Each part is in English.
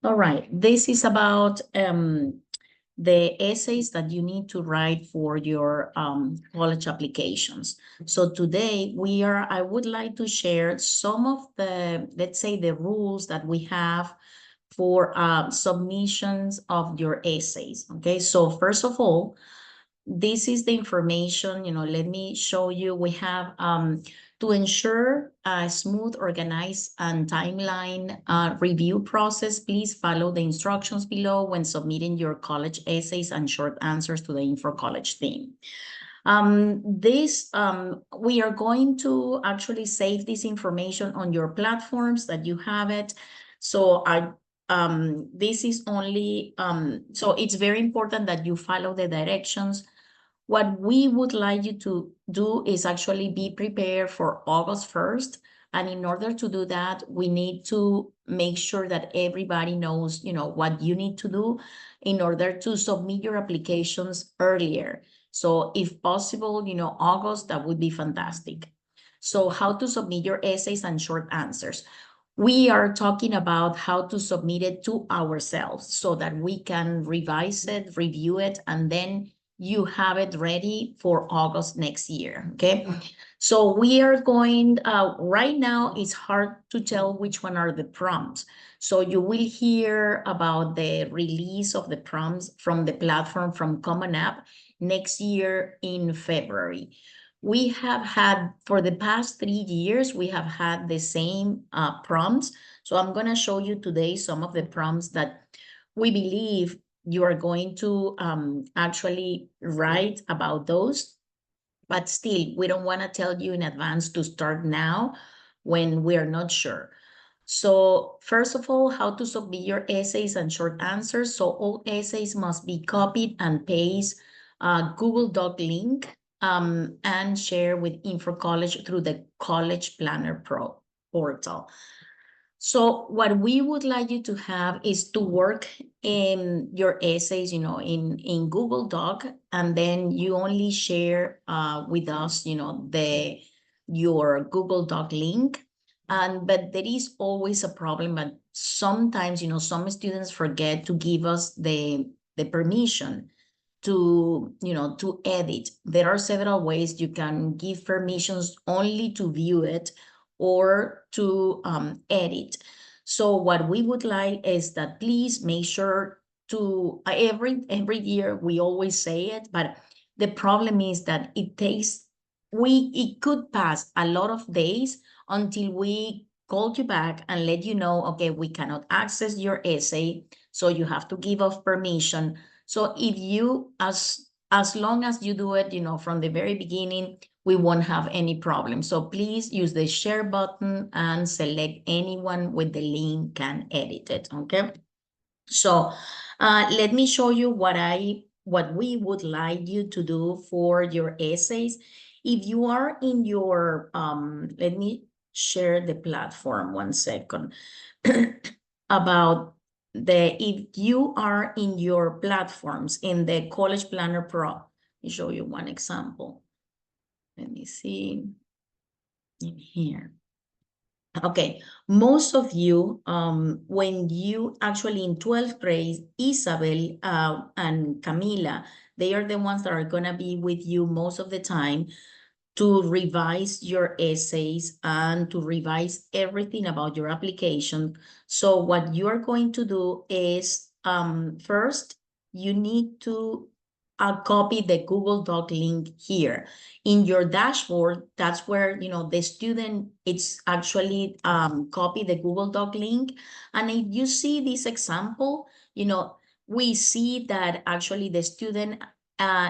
All right, this is about the essays that you need to write for your college applications. So today I would like to share some of the, let's say, the rules that we have for submissions of your essays. Okay, so first of all, this is the information, let me show you. We have to ensure a smooth, organized, and timeline review process. Please follow the instructions below when submitting your college essays and short answers to the Info College team. We are going to actually save this information on your platforms that you have it. So this is only, so it's very important that you follow the directions. What we would like you to do is actually be prepared for August 1st. And in order to do that, we need to make sure that everybody knows, what you need to do in order to submit your applications earlier. So if possible, August, that would be fantastic. So how to submit your essays and short answers. We are talking about how to submit it to ourselves so that we can revise it, review it, and then you have it ready for August next year, okay? So we are going, right now it's hard to tell which one are the prompts. So you will hear about the release of the prompts from the platform from Common App next year in February. We have had, for the past 3 years, we have had the same prompts. So I'm gonna show you today some of the prompts that we believe you are going to actually write about those, but still, we don't want to tell you in advance to start now when we are not sure. So first of all, how to submit your essays and short answers. So all essays must be copied and paste Google Doc link and share with Info College through the College Planner Pro portal. So what we would like you to have is to work in your essays, in Google Doc, and then you only share with us, your Google Doc link. But there is always a problem, but sometimes, some students forget to give us the permission to edit. There are several ways you can give permissions only to view it or to edit. So what we would like is that please make sure to, every year we always say it, but the problem is that it could pass a lot of days until we call you back and let you know, okay, we cannot access your essay, so you have to give us permission. So if you, as long as you do it, from the very beginning, we won't have any problem. So please use the share button and select anyone with the link can edit it, okay? So let me show you what we would like you to do for your essays. If you are in your, let me share the platform 1 second. About if you are in your platforms in the College Planner Pro, let me show you one example. Let me see in here. Okay, most of you, when you actually in 12th grade, Isabel and Camila, they are the ones that are gonna be with you most of the time to revise your essays and to revise everything about your application. So what you are going to do is, first, you need to copy the Google Doc link here. In your dashboard, that's where, the student, it's actually copy the Google Doc link. And if you see this example, we see that actually the student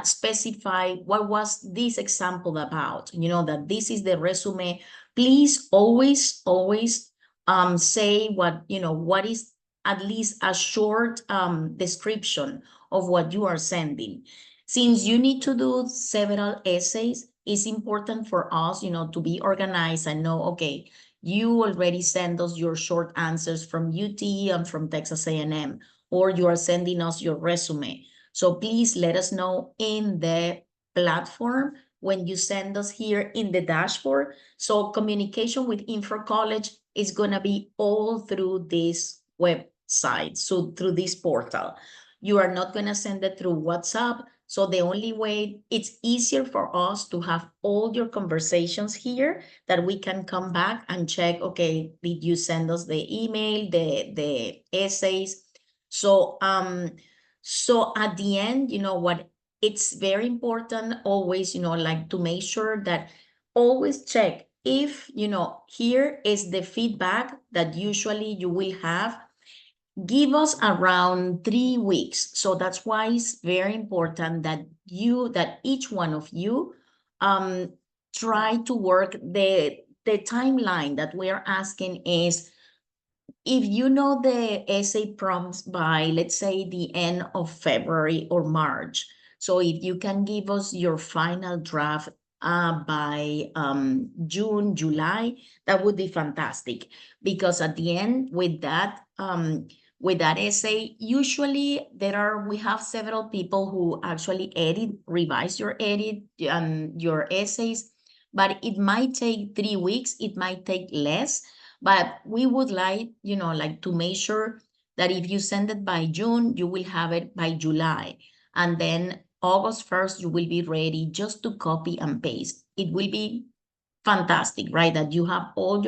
specify what was this example about, that this is the resume. Please always say what is at least a short description of what you are sending. Since you need to do several essays, it's important for us, to be organized and know, okay, you already send us your short answers from UT and from Texas A&M, or you are sending us your resume. So please let us know in the platform when you send us here in the dashboard. So communication with Info College is going to be all through this web side, so through this portal. You are not going to send it through WhatsApp. So the only way it's easier for us to have all your conversations here, that we can come back and check, okay, did you send us the email, the essays? So so at the end, what, it's very important always, like to make sure that always check if, here is the feedback that usually you will have. Give us around 3 weeks. So that's why it's very important that each one of you try to work the timeline that we are asking is, if you know the essay prompts by, let's say, the end of February or March. So if you can give us your final draft by June, July, that would be fantastic. Because at the end, with that essay, usually we have several people who actually revise your your essays, but it might take 3 weeks, it might take less. But we would like, like to make sure that if you send it by June, you will have it by July. And then August 1st, you will be ready just to copy and paste. It will be fantastic, right? That you have all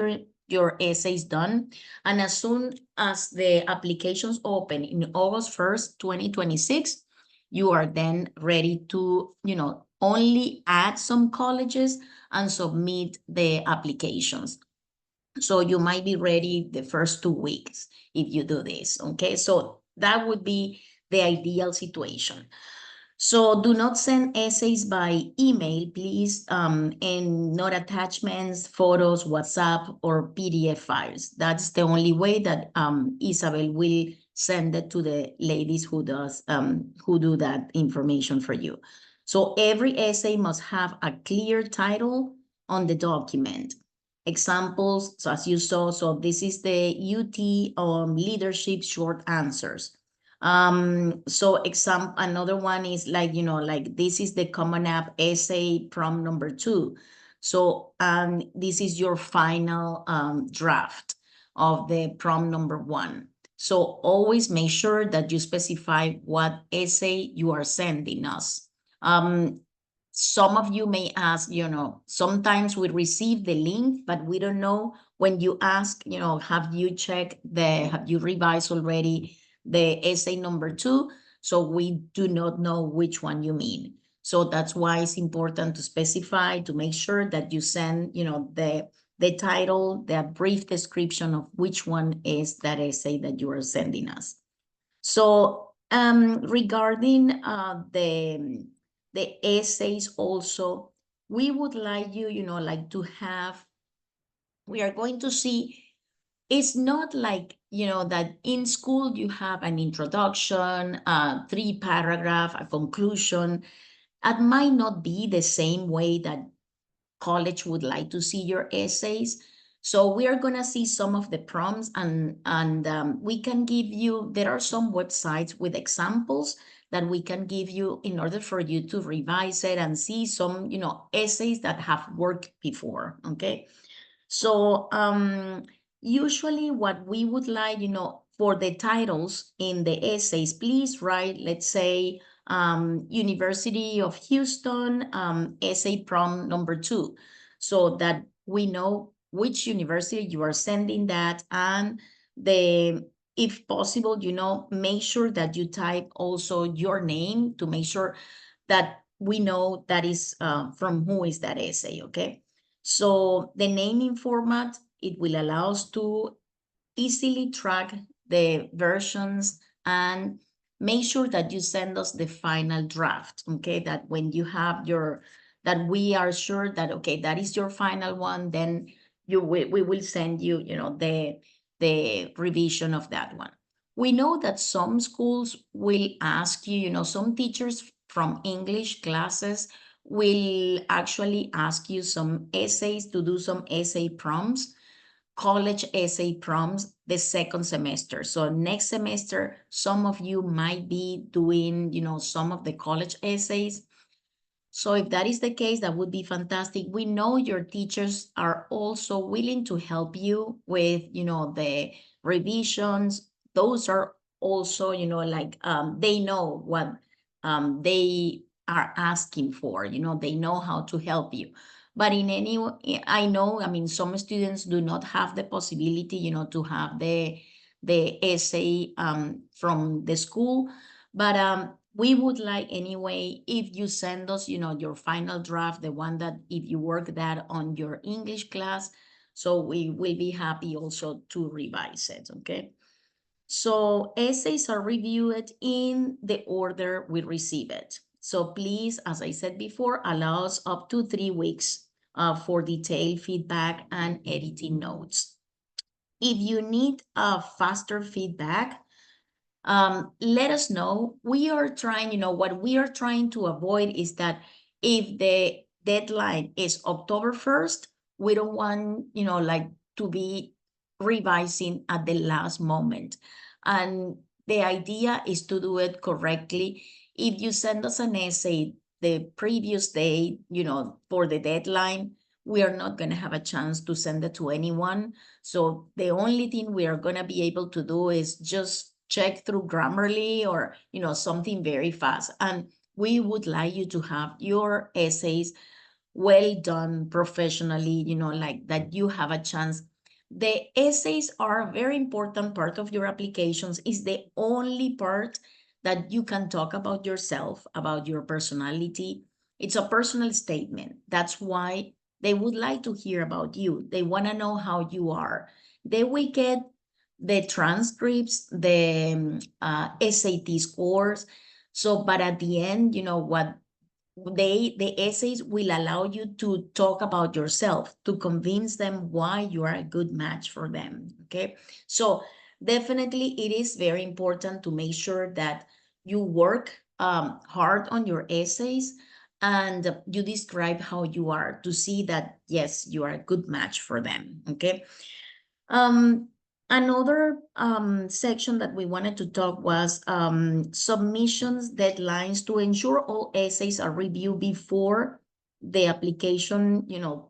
your essays done. And as soon as the applications open in August 1st, 2026, you are then ready to, only add some colleges and submit the applications. So you might be ready the first 2 weeks if you do this, okay? So that would be the ideal situation. So do not send essays by email, please, and not attachments, photos, WhatsApp, or PDF files. That's the only way that Isabel will send it to the ladies who do that information for you. So every essay must have a clear title on the document. Examples, so as you saw, so this is the UT leadership short answers. So another one is like, like this is the Common App essay prompt number 2. So this is your final draft of the prompt number 1. So always make sure that you specify what essay you are sending us. Some of you may ask, sometimes we receive the link, but we don't know when you ask, have you revised already the essay number 2? So we do not know which one you mean. So that's why it's important to specify, to make sure that you send, the title, the brief description of which one is that essay that you are sending us. So regarding the essays also, we would like you, like to have, we are going to see, it's not like, that in school you have an introduction, 3 paragraph, a conclusion. That might not be the same way that college would like to see your essays. So we are going to see some of the prompts, and we can give you, there are some websites with examples that we can give you in order for you to revise it and see some, essays that have worked before, okay? So usually what we would like, for the titles in the essays, please write, let's say, University of Houston essay prompt number 2, so that we know which university you are sending that, and if possible, make sure that you type also your name to make sure that we know that is from who is that essay, okay? So the naming format, it will allow us to easily track the versions and make sure that you send us the final draft, okay? That when you have that we are sure that, okay, that is your final one, then we will send you, the revision of that one. We know that some schools will ask you, some teachers from English classes will actually ask you some essays, to do some essay prompts, college essay prompts, the second semester. So next semester, some of you might be doing, some of the college essays. So if that is the case, that would be fantastic. We know your teachers are also willing to help you with, the revisions, those are also, like, they know what they are asking for, they know how to help you. But I know, I mean, some students do not have the possibility, to have the essay from the school. But we would like anyway, if you send us, your final draft, the one that if you work that on your English class, so we will be happy also to revise it, okay? So essays are reviewed in the order we receive it. So please, as I said before, allow us up to 3 weeks for detailed feedback and editing notes. If you need a faster feedback, let us know. We are trying, what we are trying to avoid is that if the deadline is October 1st, we don't want, like to be revising at the last moment. And the idea is to do it correctly. If you send us an essay the previous day, for the deadline, we are not going to have a chance to send it to anyone. So the only thing we are going to be able to do is just check through Grammarly or, something very fast. And we would like you to have your essays well done professionally, like that you have a chance. The essays are a very important part of your applications. Is the only part that you can talk about yourself, about your personality. It's a personal statement. That's why they would like to hear about you. They want to know how you are. They will get the transcripts, the SAT scores. So, but at the end, what the essays will allow you to talk about yourself, to convince them why you are a good match for them, okay? So definitely it is very important to make sure that you work hard on your essays and you describe how you are to see that, yes, you are a good match for them, okay? Um, Another section that we wanted to talk was submissions deadlines to ensure all essays are reviewed before the application,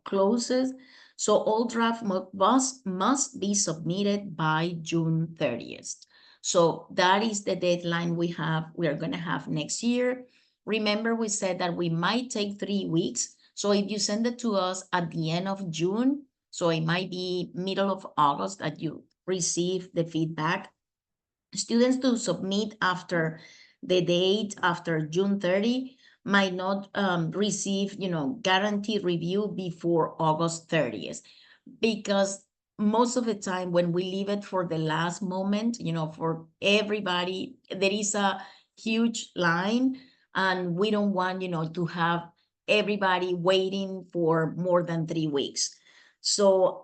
closes. So all draft must be submitted by June 30th. So that is the deadline we are going to have next year. Remember, we said that we might take 3 weeks. So if you send it to us at the end of June, so it might be middle of August that you receive the feedback. Students to submit after the date, after June 30, might not receive, guaranteed review before August 30th. Because most of the time when we leave it for the last moment, for everybody, there is a huge line and we don't want, to have everybody waiting for more than 3 weeks. So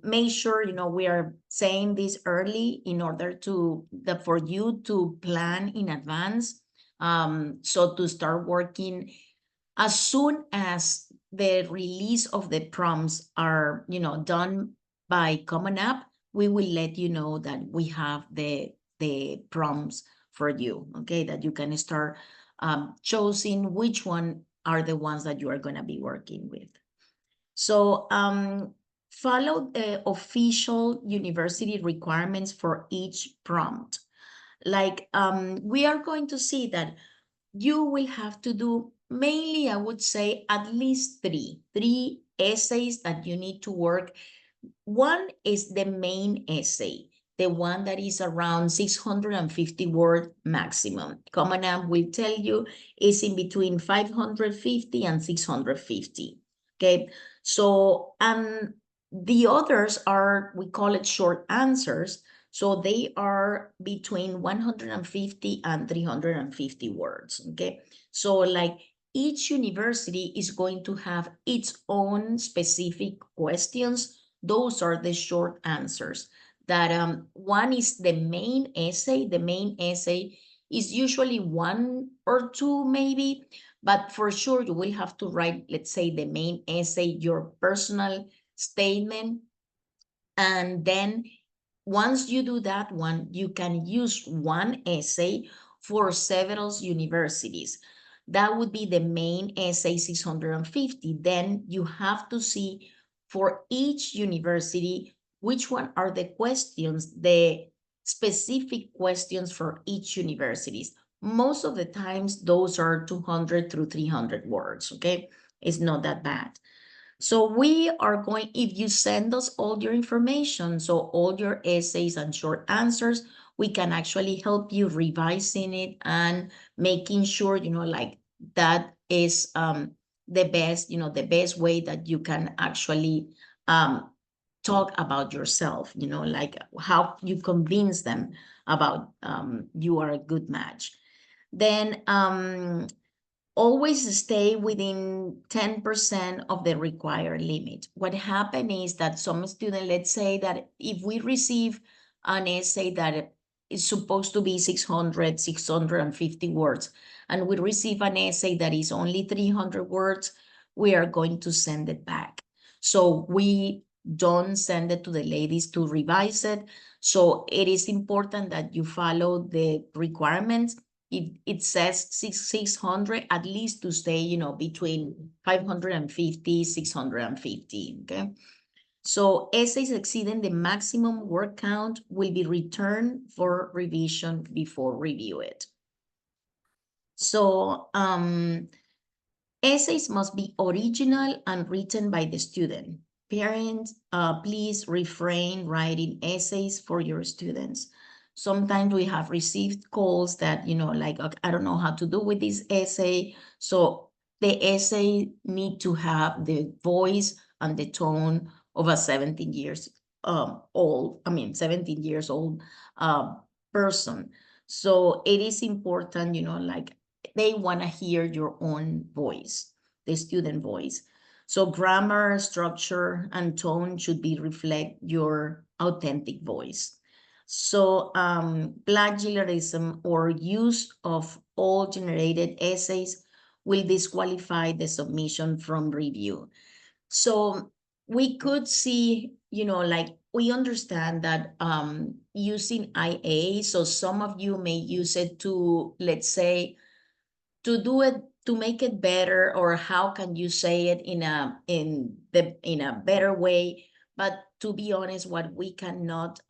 make sure, we are saying this early in order for you to plan in advance. So to start working as soon as the release of the prompts are, done by Common App, we will let you know that we have the prompts for you, okay? That you can start choosing which one are the ones that you are going to be working with. So follow the official university requirements for each prompt. Like we are going to see that you will have to do mainly, I would say, at least three essays that you need to work. One is the main essay, the one that is around 650 word maximum. Common App will tell you is in between 550 and 650. Okay, so the others are, we call it short answers. So they are between 150 and 350 words, okay? So like each university is going to have its own specific questions. Those are the short answers. That one is the main essay. The main essay is usually 1 or 2 maybe, but for sure you will have to write, let's say, the main essay, your personal statement, and then once you do that one, you can use one essay for several universities. That would be the main essay 650. Then you have to see for each university which one are the questions, the specific questions for each universities. Most of the times, those are 200 through 300 words, okay? It's not that bad. So we are going, if you send us all your information, so all your essays and short answers, we can actually help you revising it and making sure, like that is the best, the best way that you can actually talk about yourself, like how you convince them about you are a good match. Then always stay within 10% of the required limit. What happened is that some student, let's say that if we receive an essay that is supposed to be 600, 650 words, and we receive an essay that is only 300 words, we are going to send it back. So we don't send it to the ladies to revise it. So it is important that you follow the requirements. If it says 600, at least to stay, between 550, 650, okay? So essays exceeding the maximum word count will be returned for revision before review it. So essays must be original and written by the student. Parents, please refrain writing essays for your students. Sometimes we have received calls that, like, okay, I don't know how to do with this essay. So the essay need to have the voice and the tone of a 17 years old, 17 years old person. So it is important, like they want to hear your own voice, the student voice. So grammar, structure, and tone should be reflect your authentic voice. So plagiarism or use of all generated essays will disqualify the submission from review. So we could see, like we understand that using IA, so some of you may use it to, let's say, to do it, to make it better, or how can you say it in a better way. But to be honest, what we cannot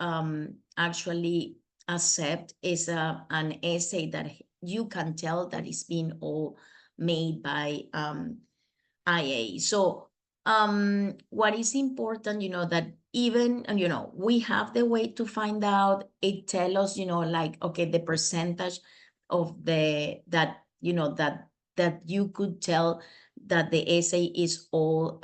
actually accept is an essay that you can tell that is being all made by IA. So what is important, that even, we have the way to find out. It tell us, like, okay, the percentage of that you could tell that the essay is all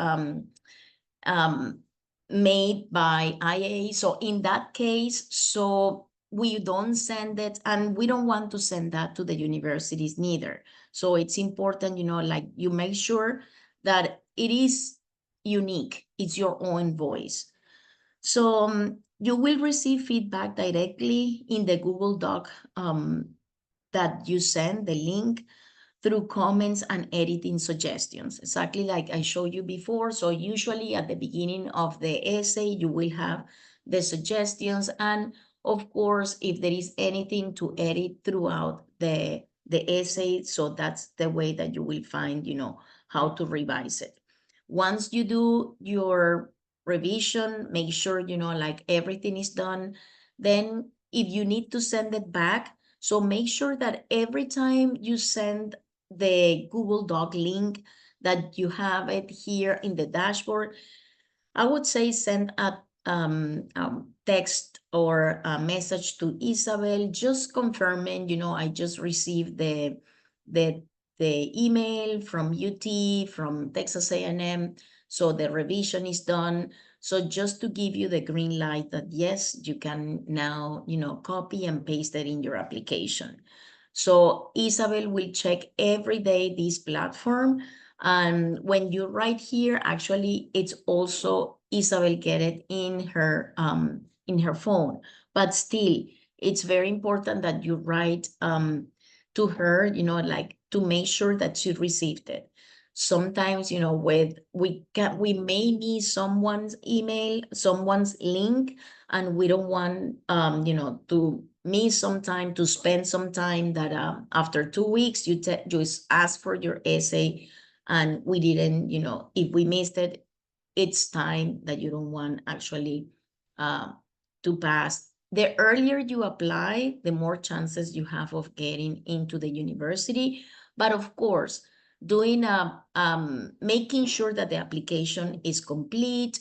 made by IA. So in that case, so we don't send it, and we don't want to send that to the universities neither. So it's important, like you make sure that it is unique. It's your own voice. So you will receive feedback directly in the Google Doc that you send, the link, through comments and editing suggestions, exactly like I showed you before. So usually at the beginning of the essay, you will have the suggestions. And of course, if there is anything to edit throughout the essay, so that's the way that you will find, how to revise it. Once you do your revision, make sure, like everything is done. Then if you need to send it back, so make sure that every time you send the Google Doc link, that you have it here in the dashboard. I would say send a text or a message to Isabel, just confirming, I just received the email from UT, from Texas A&M, so the revision is done. So just to give you the green light that yes, you can now, copy and paste it in your application. So Isabel will check every day this platform. And when you write here, actually, it's also Isabel get it in her phone. But still, it's very important that you write to her, like to make sure that she received it. Sometimes, we may miss someone's email, someone's link, and we don't want to miss some time, to spend some time that after 2 weeks you just ask for your essay and we didn't, if we missed it, it's time that you don't want actually to pass the earlier you apply, the more chances you have of getting into the university. But of course, doing making sure that the application is complete,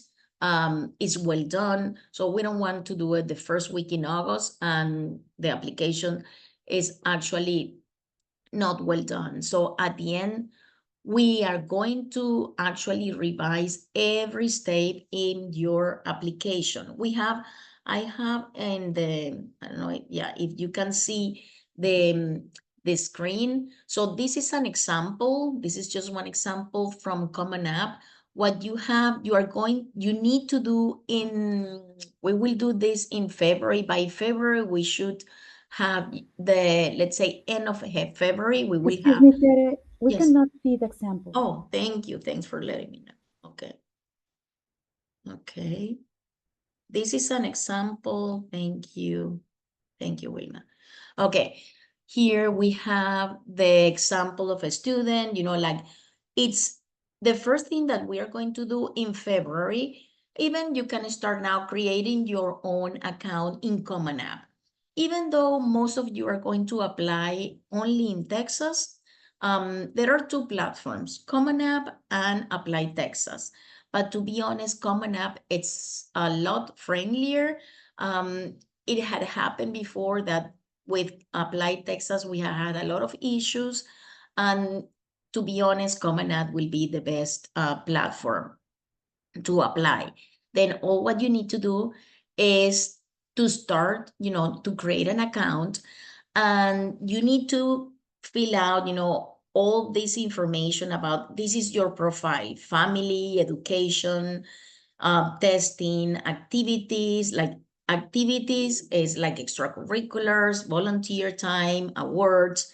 is well done. So we don't want to do it the first week in August and the application is actually not well done. So at the end, we are going to actually revise every step in your application. I have in the, I don't know, yeah, if you can see the screen. So this is an example. This is just one example from Common App. What you have, you need to do we will do this in February. By February, we should have let's say, end of February, we will Excuse have, me, Tere, we yes. cannot see the example. Oh, thank you. Thanks for letting me know. Okay. Okay. This is an example. Thank you. Thank you, Wilma. Okay. Here we have the example of a student, like it's the first thing that we are going to do in February. Even you can start now creating your own account in Common App. Even though most of you are going to apply only in Texas, there are two platforms, Common App and Apply Texas. But to be honest, Common App, it's a lot friendlier. It had happened before that with Apply Texas, we had a lot of issues. And to be honest, Common App will be the best platform to apply. Then all what you need to do is to start, to create an account, and you need to fill out, all this information about this is your profile, family, education, testing, activities, like activities is like extracurriculars, volunteer time, awards,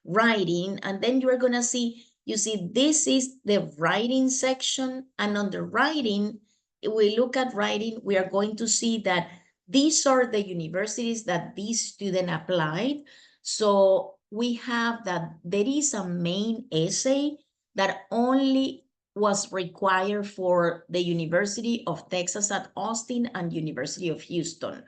writing, and then you are gonna see, this is the writing section, and on the writing, if we look at writing, we are going to see that these are the universities that this student applied. So we have that there is a main essay that only was required for the University of Texas at Austin and University of Houston.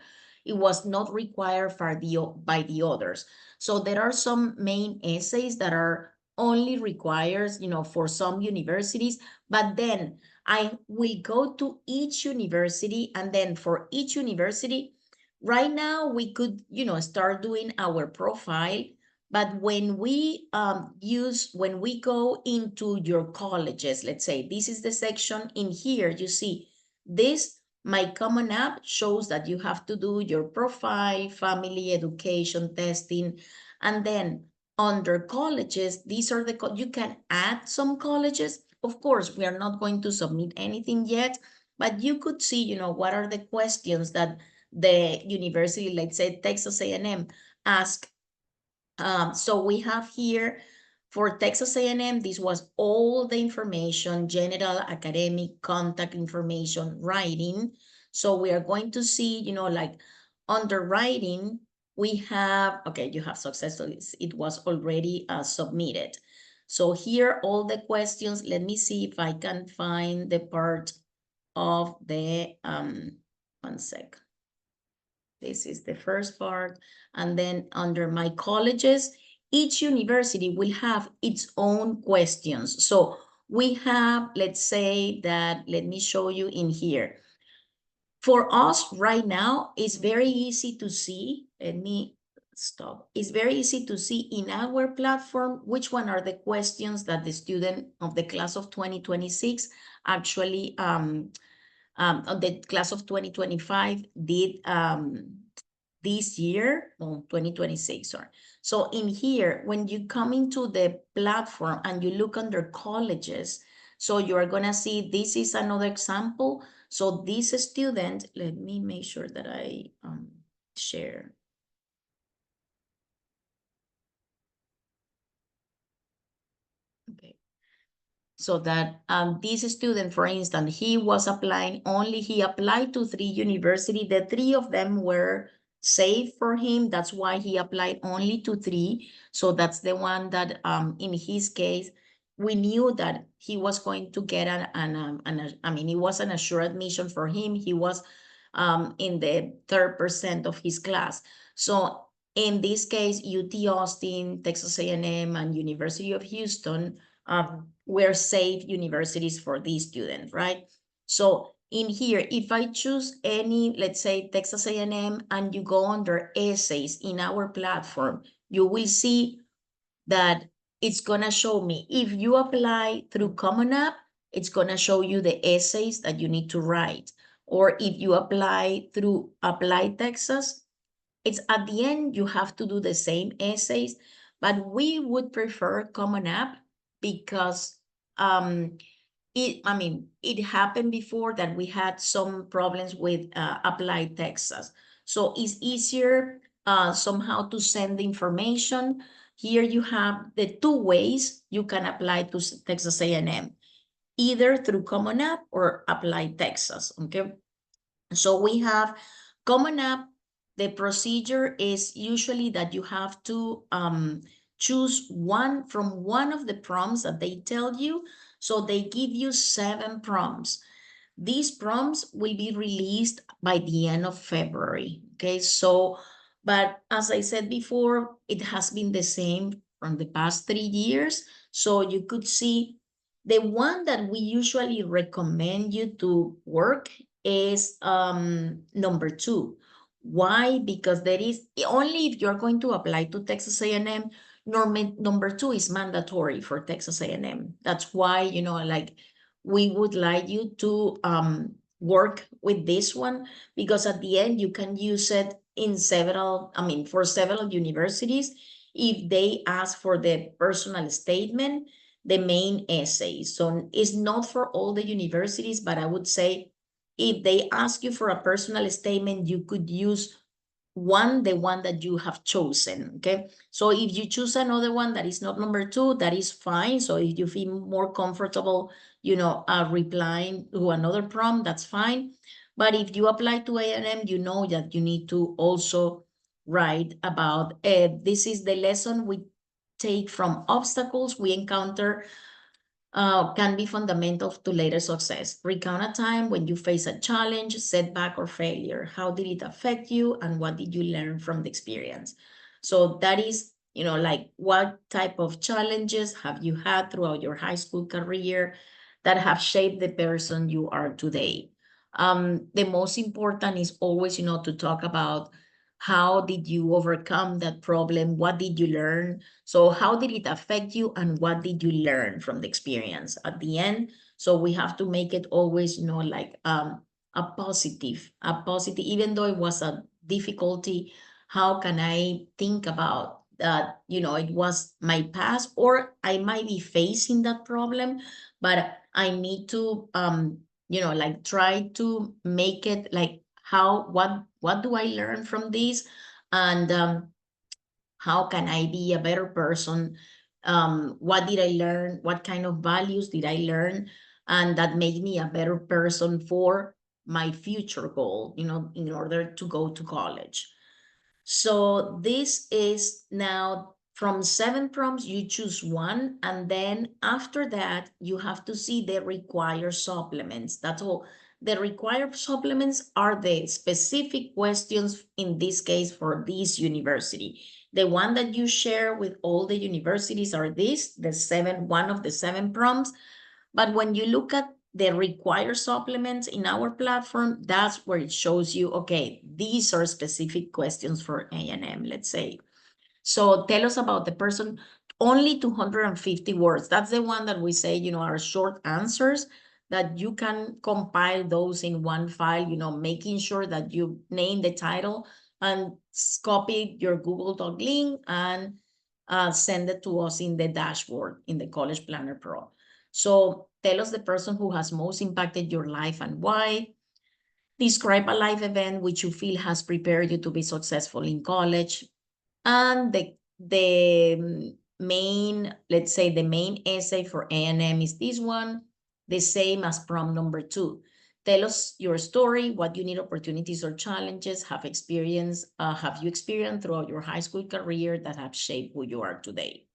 It was not required by the others. So there are some main essays that are only required, for some universities, but then I will go to each university, and then for each university, right now we could, start doing our profile. But when we when we go into your colleges, let's say this is the section in here, you see this, My Common App shows that you have to do your profile, family, education, testing, and then under colleges, these are you can add some colleges. Of course, we are not going to submit anything yet, but you could see, what are the questions that the university, let's say Texas A&M, ask. So we have here for Texas A&M, this was all the information, general, academic, contact information, writing. So we are going to see, like under writing, we have, okay, you have successfully, it was already submitted. So here, all the questions, let me see if I can find the part of the, one sec. This is the first part. And then under my colleges, each university will have its own questions. So we have, let's say that, let me show you in here. For us right now, it's very easy to see. Let me stop. It's very easy to see in our platform which one are the questions that the student of the class of 2026 actually, of the class of 2025 did this year, 2026, sorry. So in here, when you come into the platform and you look under colleges, so you are gonna see, this is another example. So this student, let me make sure that I share. Okay. So that this student, for instance, he applied to 3 universities. The 3 of them were safe for him. That's why he applied only to 3. So that's the one that in his case, we knew that he was going to get it was an assured admission for him. He was in the 3rd% of his class. So in this case, UT Austin, Texas A&M, and University of Houston were safe universities for these students, right? So in here, if I choose any, let's say Texas A&M, and you go under essays in our platform, you will see that it's gonna show me, if you apply through Common App, it's gonna show you the essays that you need to write. Or if you apply through Apply Texas, it's at the end, you have to do the same essays, but we would prefer Common App because it happened before that we had some problems with Apply Texas. So it's easier somehow to send the information. Here you have the 2 ways you can apply to Texas A&M, either through Common App or Apply Texas, okay? So we have Common App. The procedure is usually that you have to choose one from one of the prompts that they tell you. So they give you 7 prompts. These prompts will be released by the end of February, okay? So, but as I said before, it has been the same from the past 3 years. So you could see the one that we usually recommend you to work is number 2. Why? Because there is only if you're going to apply to Texas A&M, number 2 is mandatory for Texas A&M. That's why, you know, like we would like you to work with this one, because at the end you can use it in for several universities. If they ask for the personal statement, the main essay. So it's not for all the universities, but I would say if they ask you for a personal statement, you could use the one that you have chosen, okay? So if you choose another one that is not number 2, that is fine. So if you feel more comfortable, you know, replying to another prompt, that's fine. But if you apply to A&M, you know that you need to also write about, this is the lesson we take from obstacles we encounter can be fundamental to later success. Recount a time when you face a challenge, setback, or failure. How did it affect you, and what did you learn from the experience? So that is, you know, like what type of challenges have you had throughout your high school career that have shaped the person you are today? The most important is always, you know, to talk about how did you overcome that problem? What did you learn? So how did it affect you, and what did you learn from the experience at the end? So we have to make it always, you know, like a positive, even though it was a difficulty, how can I think about that? You know, it was my past, or I might be facing that problem, but I need to, you know, like try to make it like what do I learn from this? And how can I be a better person? What did I learn? What kind of values did I learn? And that made me a better person for my future goal, you know, in order to go to college. So this is now from 7 prompts, you choose one, and then after that, you have to see the required supplements. That's all. The required supplements are the specific questions, in this case, for this university. The one that you share with all the universities are one of the 7 prompts. But when you look at the required supplements in our platform, that's where it shows you, okay, these are specific questions for A&M, let's say. So tell us about the person, only 250 words. That's the one that we say, you know, are short answers that you can compile those in one file, you know, making sure that you name the title and copy your Google Doc link and send it to us in the dashboard in the College Planner Pro. So tell us the person who has most impacted your life and why. Describe a life event which you feel has prepared you to be successful in college. And the main, let's say the main essay for A&M is this one, the same as prompt number 2. Tell us your story, what unique opportunities or challenges have you experienced throughout your high school career that have shaped who you are today.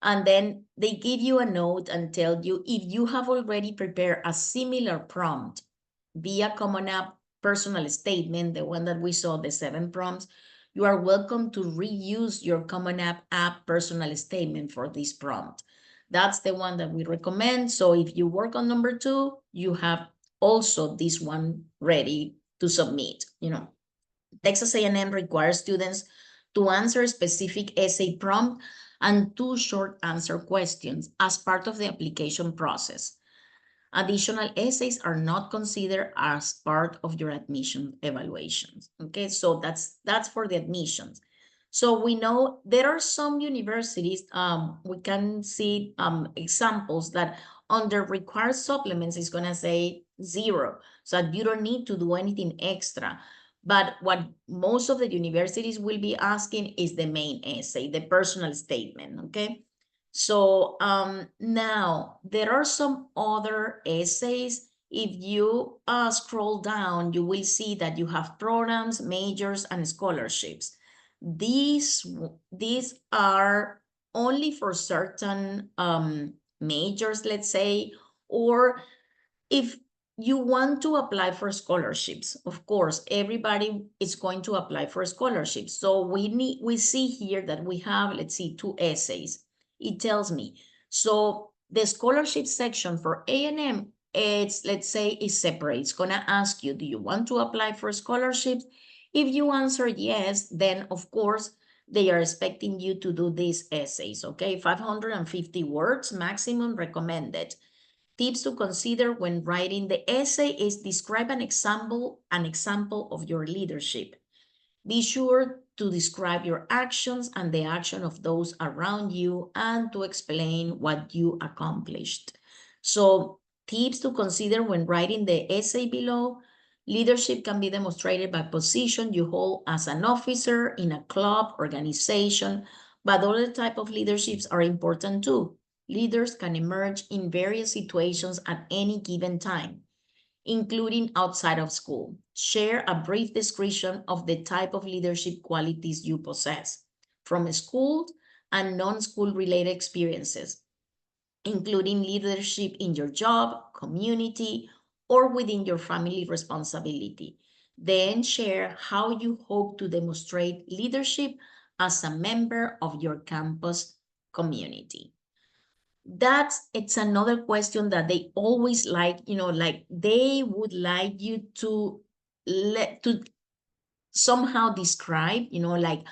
And then they give you a note and tell you if you have already prepared a similar prompt via Common App, personal statement, the one that we saw, the 7 prompts, you are welcome to reuse your Common App personal statement for this prompt. That's the one that we recommend. So if you work on number 2, you have also this one ready to submit. Texas A&M requires students to answer a specific essay prompt and 2 short answer questions as part of the application process. Additional essays are not considered as part of your admission evaluations. Okay, so that's for the admissions. So we know there are some universities, we can see examples that under required supplements is gonna say 0, so you don't need to do anything extra. But what most of the universities will be asking is the main essay, the personal statement, okay? So now there are some other essays. If you scroll down, you will see that you have programs, majors, and scholarships. These are only for certain majors, let's say, or if you want to apply for scholarships, of course, everybody is going to apply for scholarships. So we see here that we have, let's see, 2 essays. It tells me. So the scholarship section for A&M, it's, let's say, is separate. It's gonna ask you, do you want to apply for scholarships? If you answer yes, then of course, they are expecting you to do these essays, okay? 550 words maximum recommended. Tips to consider when writing the essay is describe an example of your leadership. Be sure to describe your actions and the action of those around you and to explain what you accomplished. So, tips to consider when writing the essay below. Leadership can be demonstrated by position you hold as an officer in a club, organization, but other type of leaderships are important too. Leaders can emerge in various situations at any given time, including outside of school. Share a brief description of the type of leadership qualities you possess from school and non-school related experiences, including leadership in your job, community, or within your family responsibility. Then share how you hope to demonstrate leadership as a member of your campus community. It's another question that they always like, like they would like you to somehow describe, like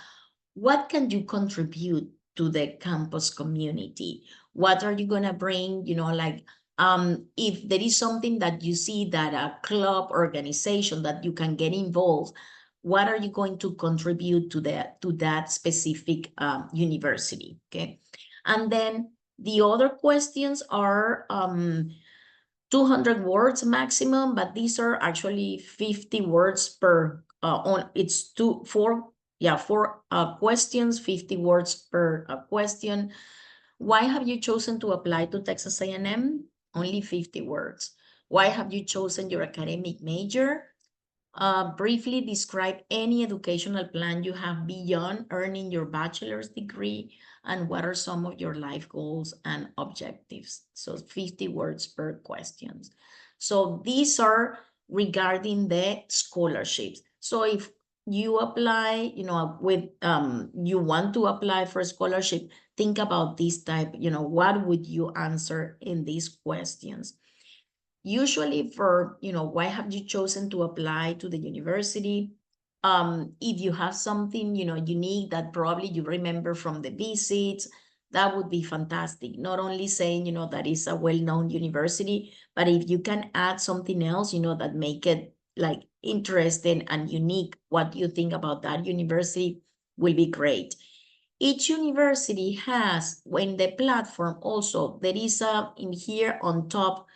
what can you contribute to the campus community? What are you gonna bring, like if there is something that you see that a club organization that you can get involved, what are you going to contribute to that specific university? Okay, and then the other questions are 200 words maximum, but these are actually 50 words per it's four questions, 50 words per question. Why have you chosen to apply to Texas A&M? Only 50 words. Why have you chosen your academic major? Briefly describe any educational plan you have beyond earning your bachelor's degree and what are some of your life goals and objectives. So 50 words per questions. So these are regarding the scholarships. So if you apply, with you want to apply for a scholarship, think about this type, what would you answer in these questions? Usually for, why have you chosen to apply to the university? If you have something, unique that probably you remember from the visits, that would be fantastic. Not only saying, that is a well-known university, but if you can add something else, that make it like interesting and unique, what you think about that university will be great. Each university has, when the platform also, there is in here on top,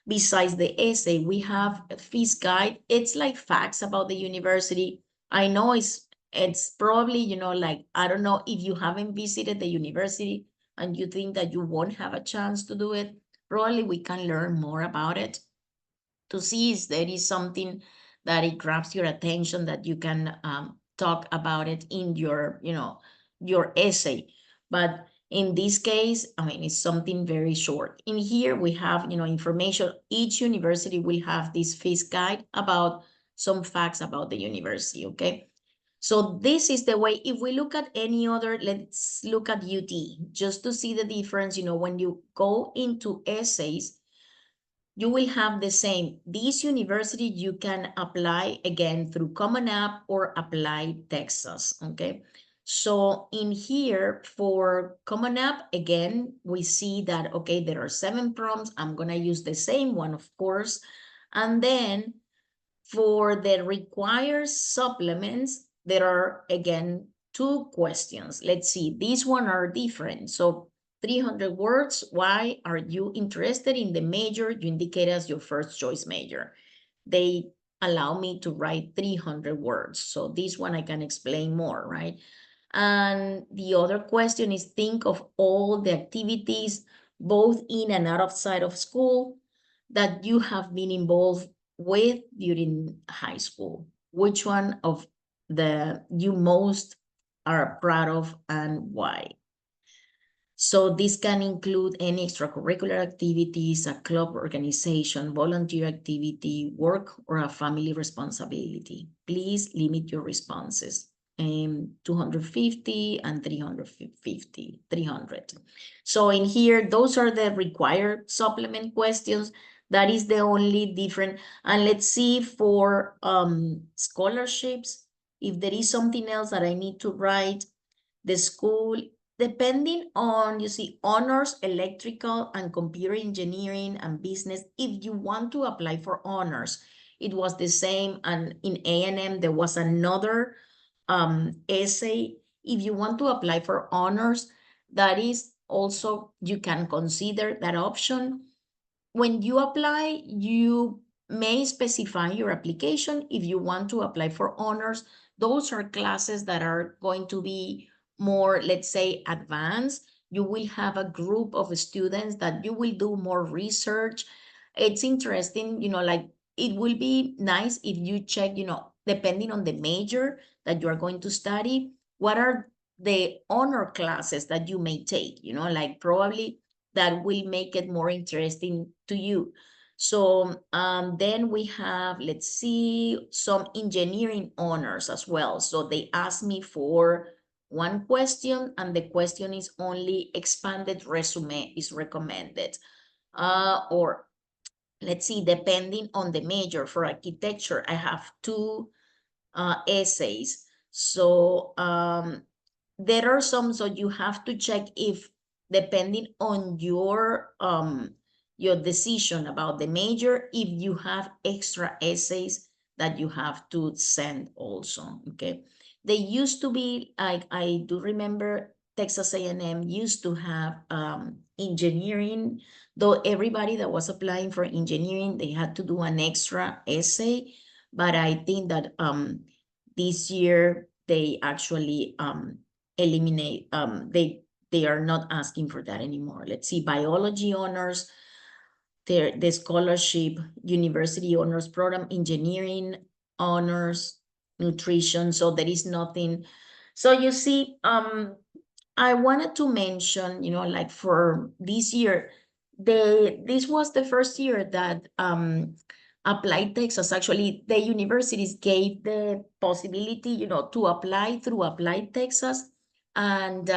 besides the essay, we have a fees guide. It's like facts about the university. I know it's probably, like, I don't know if you haven't visited the university and you think that you won't have a chance to do it, probably we can learn more about it to see if there is something that it grabs your attention that you can talk about it in your, your essay. But in this case, I mean, it's something very short. In here, we have, information. Each university will have this fees guide about some facts about the university, okay? So this is the way. If we look at any other, let's look at UT, just to see the difference, when you go into essays, you will have the same. This university, you can apply again through Common App or Apply Texas, okay? So in here for Common App, again, we see that, okay, there are 7 prompts. I'm gonna use the same one, of course. And then for the required supplements, there are, again, 2 questions. Let's see, these one are different. So 300 words, why are you interested in the major you indicate as your first choice major? They allow me to write 300 words. So this one I can explain more, right? And the other question is, think of all the activities, both in and outside of school, that you have been involved with during high school. Which one of the you most are proud of and why? So this can include any extracurricular activities, a club organization, volunteer activity, work, or a family responsibility. Please limit your responses. 250 and 350, 300. So in here, those are the required supplement questions. That is the only different. And let's see for scholarships, if there is something else that I need to write, the school, depending on, you see, honors, electrical and computer engineering and business. If you want to apply for honors, it was the same. And in A&M, there was another essay. If you want to apply for honors, that is also, you can consider that option. When you apply, you may specify your application. If you want to apply for honors, those are classes that are going to be more, let's say, advanced. You will have a group of students that you will do more research. It's interesting, like, it will be nice if you check, depending on the major that you are going to study, what are the honor classes that you may take, like probably that will make it more interesting to you. So then we have, let's see, some engineering honors as well. So they asked me for one question, and the question is only expanded resume is recommended. Or let's see, depending on the major, for architecture, I have 2 essays. So there are some, so you have to check if, depending on your decision about the major, if you have extra essays that you have to send also, okay? They used to be, I do remember Texas A&M used to have engineering, though everybody that was applying for engineering, they had to do an extra essay. But I think that this year they actually eliminate, they are not asking for that anymore. Let's see, biology honors, the scholarship, university honors program, engineering honors, nutrition. So there is nothing. So you see, I wanted to mention, like for this year, this was the first year that Applied Texas, actually the universities gave the possibility, to apply through Applied Texas. And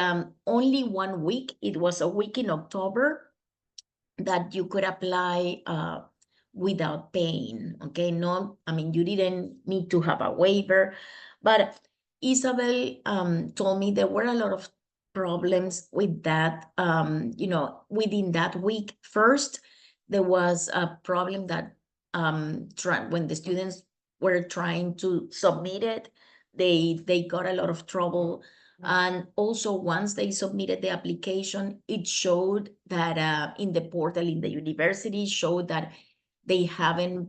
only 1 week, it was a week in October, that you could apply without paying, okay? No, I mean, you didn't need to have a waiver. But Isabel told me there were a lot of problems with that, within that week. First, there was a problem that when the students were trying to submit it, they got a lot of trouble. And also, once they submitted the application, it showed that in the portal in the university showed that they haven't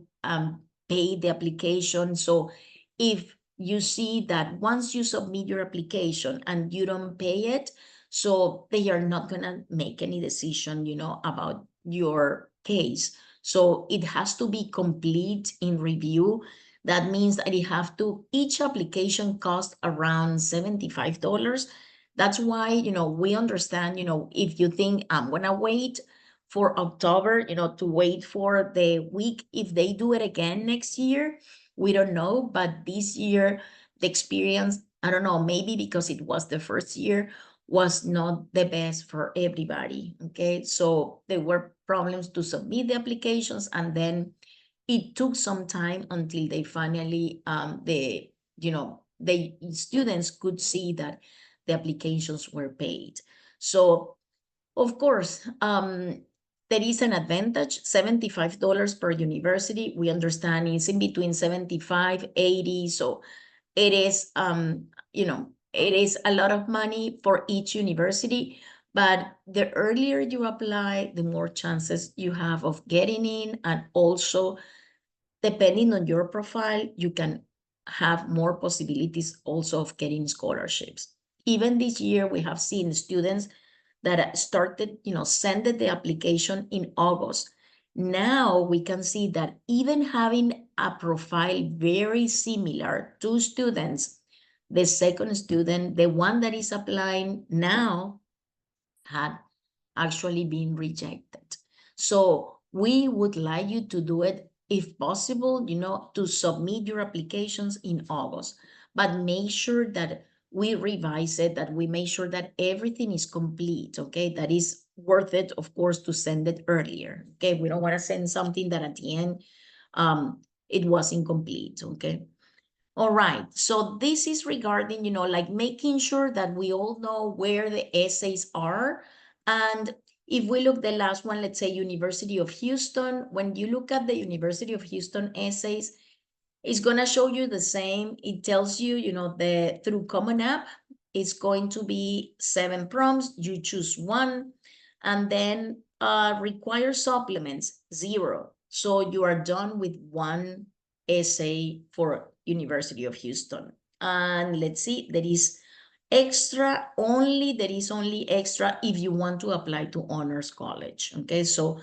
paid the application. So if you see that once you submit your application and you don't pay it, so they are not gonna make any decision, about your case. So it has to be complete in review. That means that each application costs around $75. That's why, we understand, if you think I'm gonna wait for October, to wait for the week, if they do it again next year, We don't know, but this year, the experience, I don't know, maybe because it was the first year, was not the best for everybody. Okay, so there were problems to submit the applications, and then it took some time until they finally the students could see that the applications were paid. So of course, there is an advantage, $75 per university. We understand it's in between 75, 80. So it is, it is a lot of money for each university. But the earlier you apply, the more chances you have of getting in. And also, depending on your profile, you can have more possibilities also of getting scholarships. Even this year, we have seen students that started, sent the application in August. Now we can see that even having a profile very similar to students, the second student, the one that is applying now, had actually been rejected. So we would like you to do it if possible, to submit your applications in August, but make sure that we revise it, that we make sure that everything is complete, okay? That is worth it, of course, to send it earlier, okay? We don't want to send something that at the end, it was incomplete, okay? All right, so this is regarding, like making sure that we all know where the essays are. And if we look the last one, let's say University of Houston, when you look at the University of Houston essays, it's gonna show you the same. It tells you, through Common App, it's going to be 7 prompts, you choose one, and then require supplements, 0. So you are done with one essay for University of Houston. And let's see, there is only extra if you want to apply to honors college. Okay, so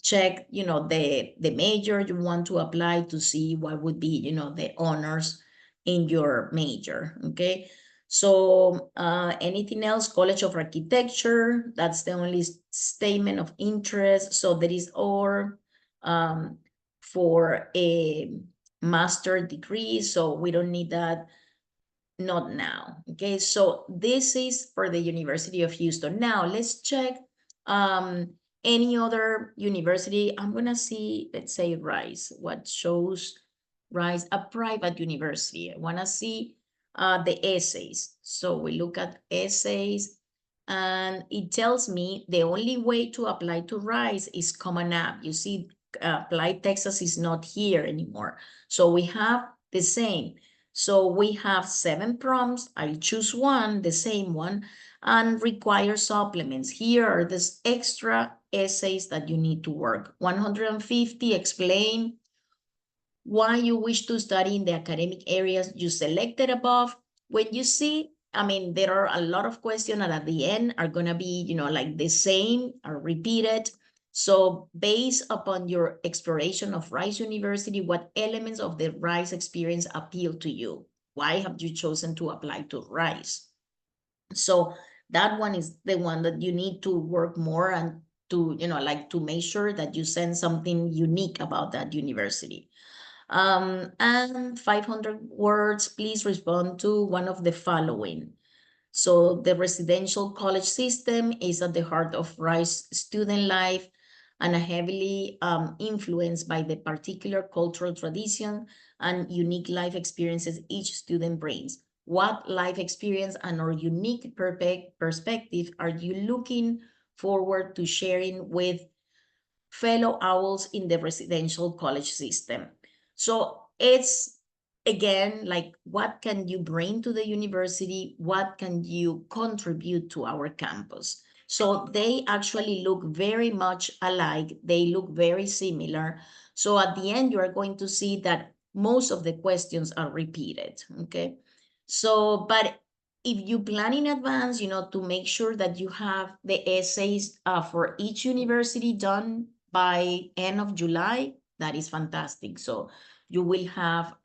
check, the major you want to apply to see what would be, the honors in your major. Okay, so anything else? College of Architecture, that's the only statement of interest. So there is or for a master degree, so we don't need that, not now. Okay, so this is for the University of Houston. Now let's check any other university. I'm gonna see, let's say Rice, what shows Rice, a private university. I wanna see the essays. So we look at essays, and it tells me the only way to apply to Rice is Common App. You see, Applied Texas is not here anymore. So we have the same. So we have 7 prompts. I choose one, the same one, and require supplements. Here are the extra essays that you need to work. 150, explain why you wish to study in the academic areas you selected above. When you see, there are a lot of questions that at the end are gonna be, like the same or repeated. So based upon your exploration of Rice University, what elements of the Rice experience appeal to you? Why have you chosen to apply to Rice? So that one is the one that you need to work more and to, like to make sure that you send something unique about that university. And 500 words, please respond to one of the following. So the residential college system is at the heart of Rice student life and heavily influenced by the particular cultural tradition and unique life experiences each student brings. What life experience and or unique perspective are you looking forward to sharing with fellow owls in the residential college system? So it's, again, like, what can you bring to the university? What can you contribute to our campus? So they actually look very much alike. They look very similar. So at the end, you are going to see that most of the questions are repeated, okay? So, but if you plan in advance, to make sure that you have the essays for each university done by end of July, that is fantastic. So you will have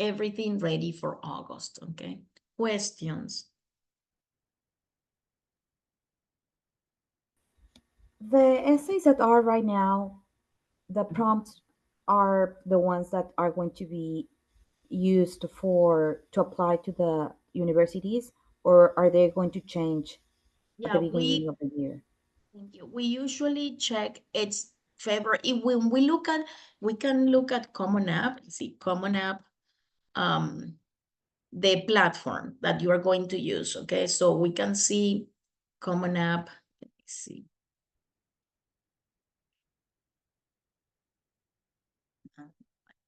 everything ready for August, okay? Questions? The essays that are right now, the prompts are the ones that are going to be used to apply to the universities, or are they going to change at Yeah, the beginning of the year? thank you. We usually check it's February. When we look at, we can look at Common App, see Common App, the platform that you are going to use, okay? So we can see Common App, let me see.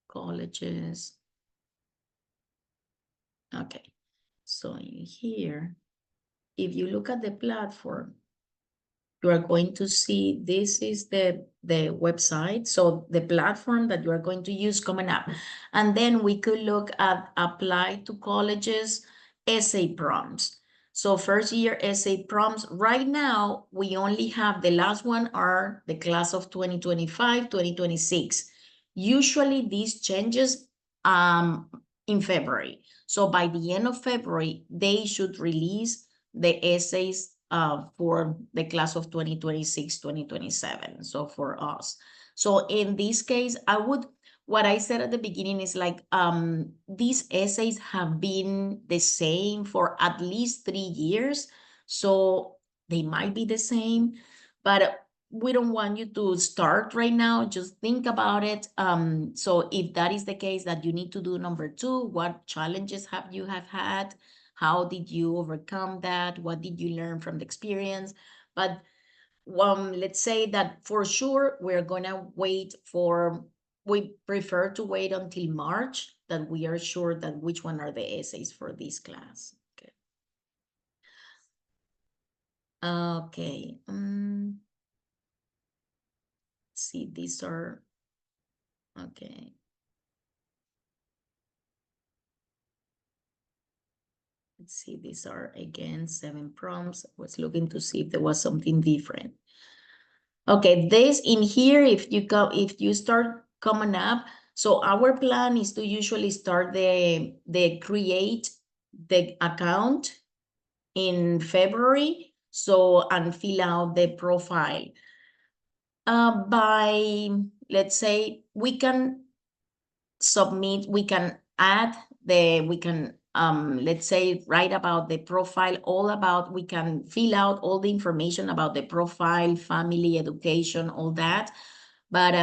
Colleges. Okay, so in here, if you look at the platform, you are going to see this is the website. So the platform that you are going to use coming up. And then we could look at apply to colleges essay prompts. So first year essay prompts, right now, we only have the last one are the class of 2025, 2026. Usually these changes in February. So by the end of February, they should release the essays for the class of 2026, 2027. So for us. So in this case, what I said at the beginning is like, these essays have been the same for at least 3 years. So they might be the same, but we don't want you to start right now. Just think about it. So if that is the case that you need to do number 2, what challenges have you have had? How did you overcome that? What did you learn from the experience? But let's say that for sure we're gonna we prefer to wait until March that we are sure that which one are the essays for this class. Okay. Okay. See, these are okay. Let's see, these are again 7 prompts. I was looking to see if there was something different. Okay, this in here, if you start coming up, so our plan is to usually start the create the account in February, so and fill out the profile. By, let's say, we can submit, we can add we can let's say write about the profile, all about, we can fill out all the information about the profile, family, education, all that. But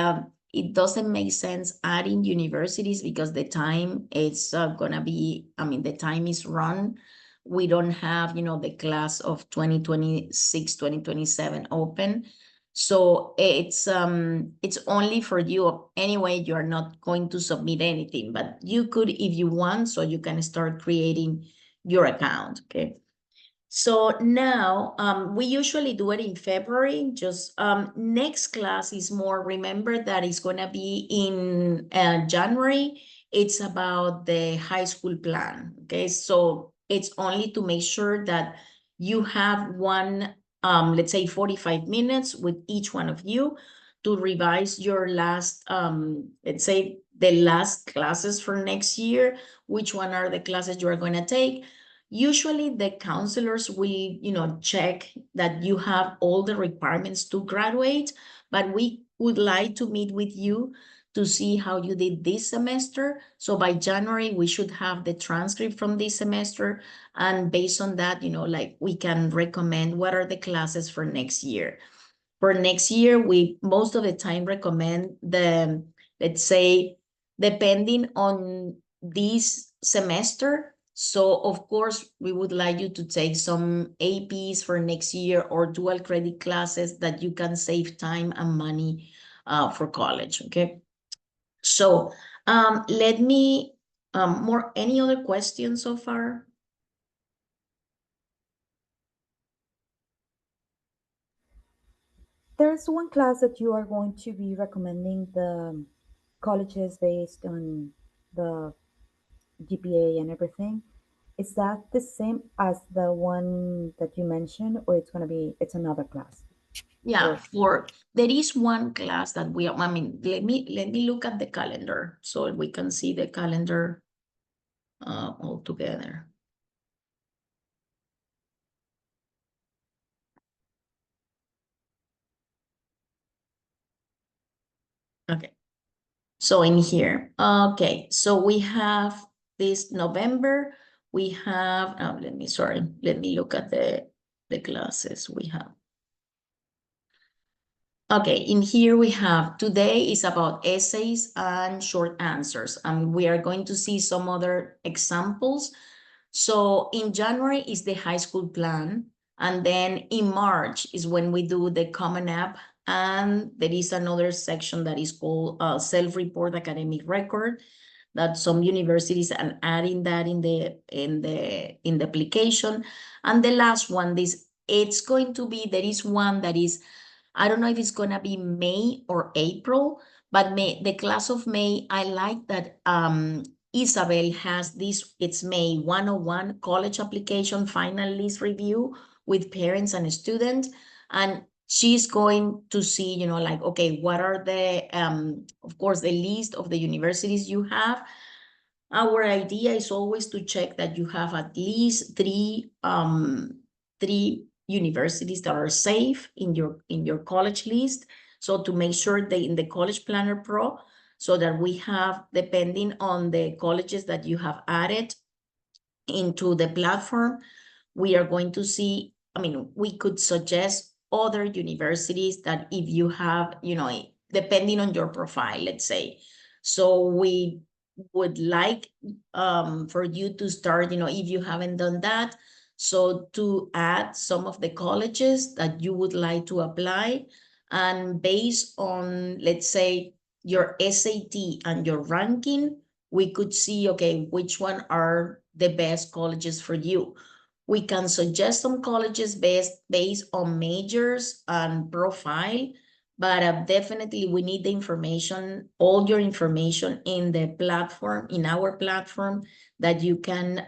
it doesn't make sense adding universities because the time is gonna be, I mean, the time is run. We don't have, the class of 2026, 2027 open. So it's only for you. Anyway, you're not going to submit anything, but you could if you want, so you can start creating your account, okay? So now we usually do it in February. Just next class is more, remember that it's gonna be in January. It's about the high school plan, okay? So it's only to make sure that you have one, let's say 45 minutes with each one of you to revise your last, let's say the last classes for next year, which one are the classes you are gonna take. Usually the counselors will, check that you have all the requirements to graduate, but we would like to meet with you to see how you did this semester. So by January, we should have the transcript from this semester. And based on that, like we can recommend what are the classes for next year. For next year, we most of the time recommend let's say, depending on this semester. So of course, we would like you to take some APs for next year or dual credit classes that you can save time and money for college, okay? So let me, any other questions so far? There's one class that you are going to be recommending the colleges based on the GPA and everything. Is that the same as the one that you mentioned, or it's another class? Yeah, Or there is one class that I mean, let me look at the calendar so we can see the calendar all together. Okay. So in here, okay, so we have this November, we have, let me look at the classes we have. Okay, in here we have, today is about essays and short answers, and we are going to see some other examples. So in January is the high school plan, and then in March is when we do the Common App, and there is another section that is called self-report academic record, that some universities are adding that in the application. And the last one, it's going to be, there is one that is, I don't know if it's gonna be May or April, but the class of May, I like that Isabel has this, it's May 101 college application final list review with parents and students. And she's going to see, you know, like, okay, what are the, of course, the list of the universities you have. Our idea is always to check that you have at least three universities that are safe in your college list. So to make sure they in the College Planner Pro, so that we have, depending on the colleges that you have added into the platform, we are going to see, I mean, we could suggest other universities that if you have, you know, depending on your profile, let's say. So we would like for you to start, you know, if you haven't done that, so to add some of the colleges that you would like to apply, and based on, let's say, your SAT and your ranking, we could see, okay, which one are the best colleges for you. We can suggest some colleges based on majors and profile, but definitely we need the information, all your information in the platform, in our platform, that you can,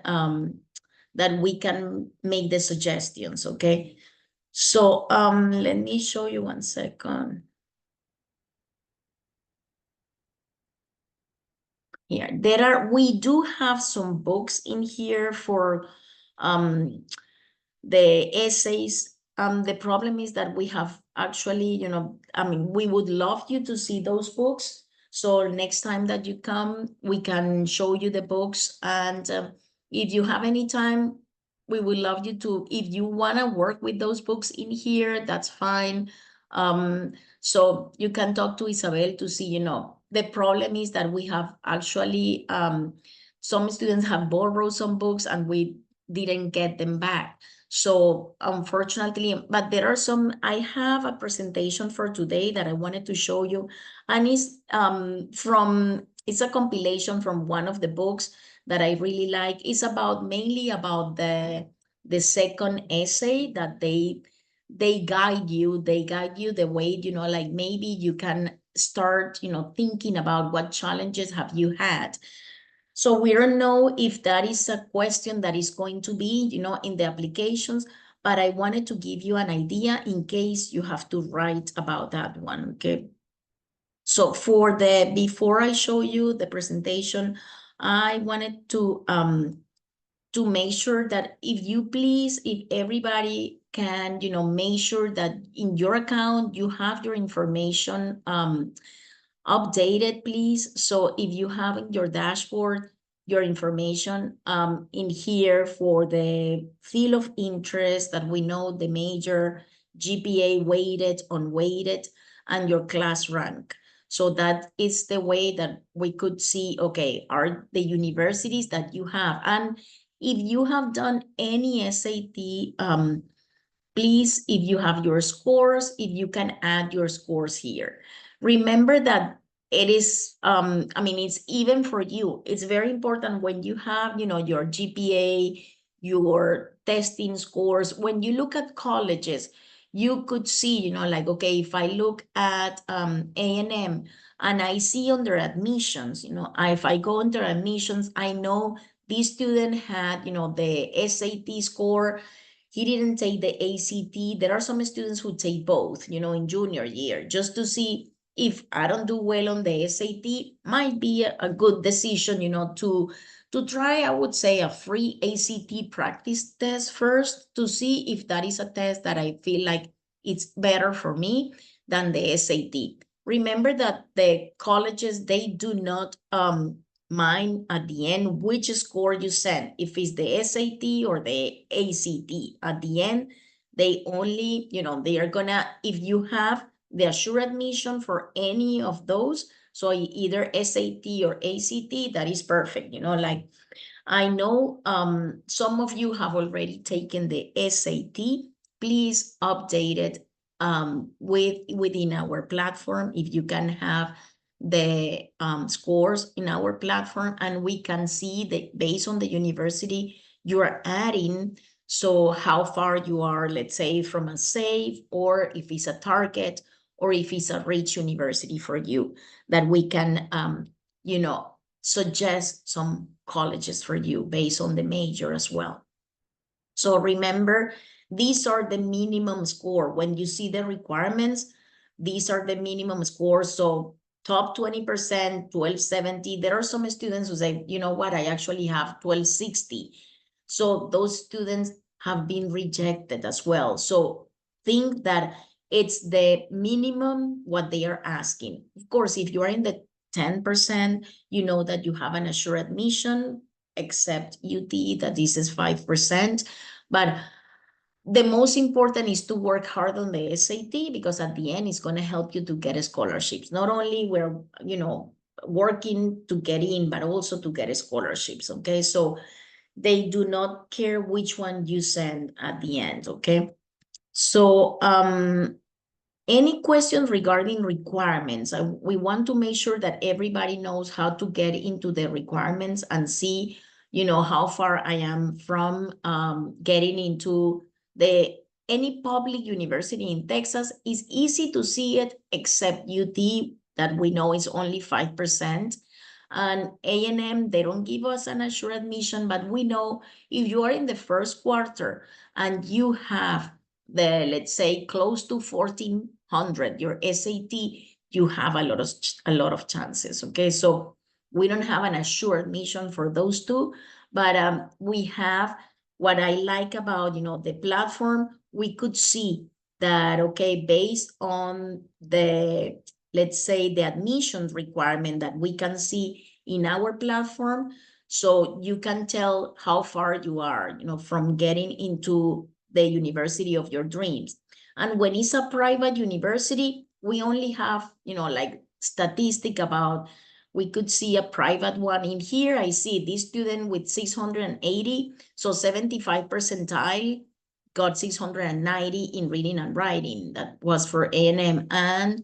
that we can make the suggestions, okay? So let me show you 1 second. Here, we do have some books in here for the essays. The problem is that we have actually, you know, I mean, we would love you to see those books. So next time that you come, we can show you the books. And if you have any time, we would love you to, if you want to work with those books in here, that's fine. So you can talk to Isabel to see, you know, the problem is that we have actually, some students have borrowed some books and we didn't get them back. So unfortunately, but there are some, I have a presentation for today that I wanted to show you, and it's it's a compilation from one of the books that I really like. It's about mainly about the second essay that they guide you the way, you know, like maybe you can start, you know, thinking about what challenges have you had. So we don't know if that is a question that is going to be, you know, in the applications, but I wanted to give you an idea in case you have to write about that one, okay? So before I show you the presentation, I wanted to make sure that if everybody can, you know, make sure that in your account, you have your information updated, please. So if you have in your dashboard your information in here for the field of interest, that we know the major, GPA, weighted, unweighted, and your class rank. So that is the way that we could see, okay, are the universities that you have. And if you have done any SAT, please, if you have your scores, if you can add your scores here. Remember that it is, I mean, it's even for you. It's very important when you have, you know, your GPA, your testing scores. When you look at colleges, you could see, you know, like, okay, if I look at A&M and I see under admissions, you know, if I go under admissions, I know this student had, you know, the SAT score. He didn't take the ACT. There are some students who take both, you know, in junior year, just to see if I don't do well on the SAT, might be a good decision, you know, to try, I would say, a free ACT practice test first to see if that is a test that I feel like it's better for me than the SAT. remember that the colleges, they do not mind at the end which score you send, if it's the SAT or the ACT. At the end, they only, they are gonna, if you have the assured admission for any of those, so either SAT or ACT, that is perfect. Like, I know some of you have already taken the SAT. Please update it within our platform. If you can have the scores in our platform, and we can see that based on the university you are adding, so how far you are, let's say, from a safe, or if it's a target, or if it's a rich university for you, that we can suggest some colleges for you based on the major as well. So remember, these are the minimum score. When you see the requirements, these are the minimum scores. So top 20%, 1270. There are some students who say, you know what, I actually have 1260. So those students have been rejected as well. So think that it's the minimum what they are asking. Of course, if you are in the 10%, you know that you have an assured admission, except UT, that this is 5%. But the most important is to work hard on the SAT, because at the end, it's going to help you to get scholarships. Not only we're, working to get in, but also to get scholarships, okay? So they do not care which one you send at the end, okay? So any questions regarding requirements? We want to make sure that everybody knows how to get into the requirements and see, how far I am from getting into any public university in Texas. Is easy to see it, except UT, that we know is only 5%. And A&M, they don't give us an assured admission, but we know if you are in the first quarter and you have let's say, close to 1,400, your SAT, you have a lot of chances, okay? So we don't have an assured admission for those two, but we have, what I like about, the platform, we could see that, okay, based on the, let's say, the admissions requirement that we can see in our platform, so you can tell how far you are, from getting into the university of your dreams. And when it's a private university, we only have, like statistic about, we could see a private one in here. I see this student with 680, so 75 percentile, got 690 in reading and writing. That was for A&M. And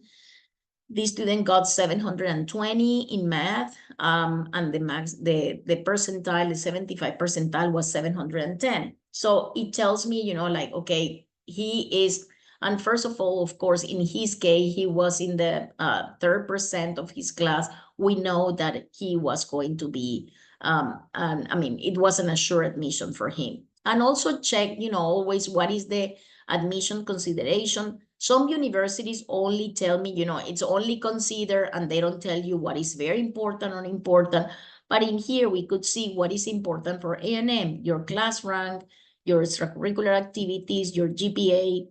this student got 720 in math, and the percentile, the 75 percentile was 710. So it tells me, like, okay, he is, and first of all, of course, in his case, he was in the 3rd% of his class. We know that he was going to be, and I mean, it was an assured admission for him. And also check, always what is the admission consideration. Some universities only tell me, it's only consider, and they don't tell you what is very important or important. But in here, we could see what is important for A&M, your class rank, your extracurricular activities, your GPA,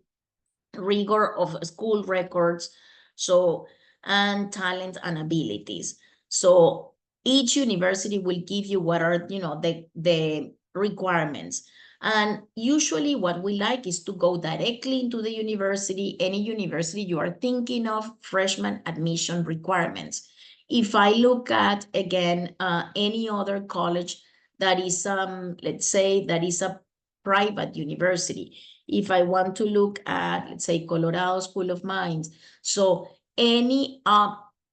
rigor of school records, so, and talent and abilities. So each university will give you what are, the requirements. And usually what we like is to go directly into the university, any university you are thinking of, freshman admission requirements. If I look at, again, any other college that is, let's say, that is a private university, if I want to look at, let's say, Colorado School of Mines, so any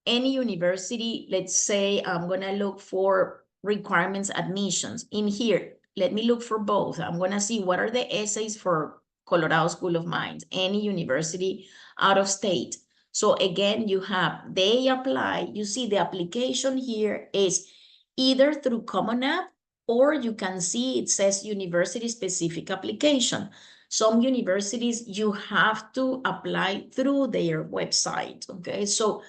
university, let's say I'm gonna look for requirements admissions in here. Let me look for both. I'm gonna see what are the essays for Colorado School of Mines, any university out of state. So again, you have, they apply, you see the application here is either through Common App, or you can see it says university specific application. Some universities, you have to apply through their website, okay? So,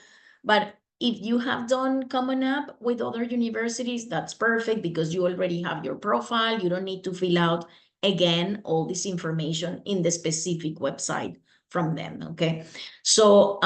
but if you have done Common App with other universities, that's perfect, because you already have your profile. You don't need to fill out again all this information in the specific website from them, okay? So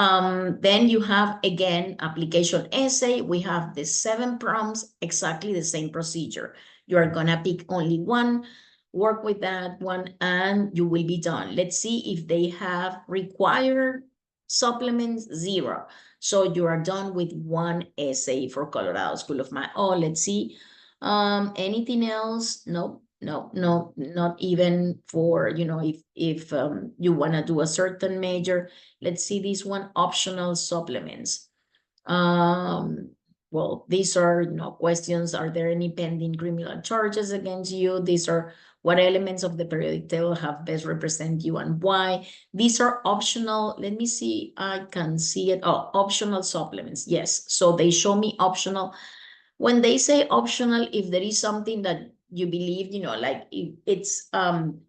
then you have, again, application essay. We have the 7 prompts, exactly the same procedure. You are gonna pick only one, work with that one, and you will be done. Let's see if they have required supplements, 0. So you are done with one essay for Colorado School of Math. Oh, let's see. Anything else? No, no, no, not even for, if you want to do a certain major. Let's see this one, optional supplements. Well, these are questions. Are there any pending criminal charges against you? These are what elements of the periodic table have best represent you and why. These are optional. Let me see. I can see it. Oh, optional supplements. Yes. So they show me optional. When they say optional, if there is something that you believe, like if it's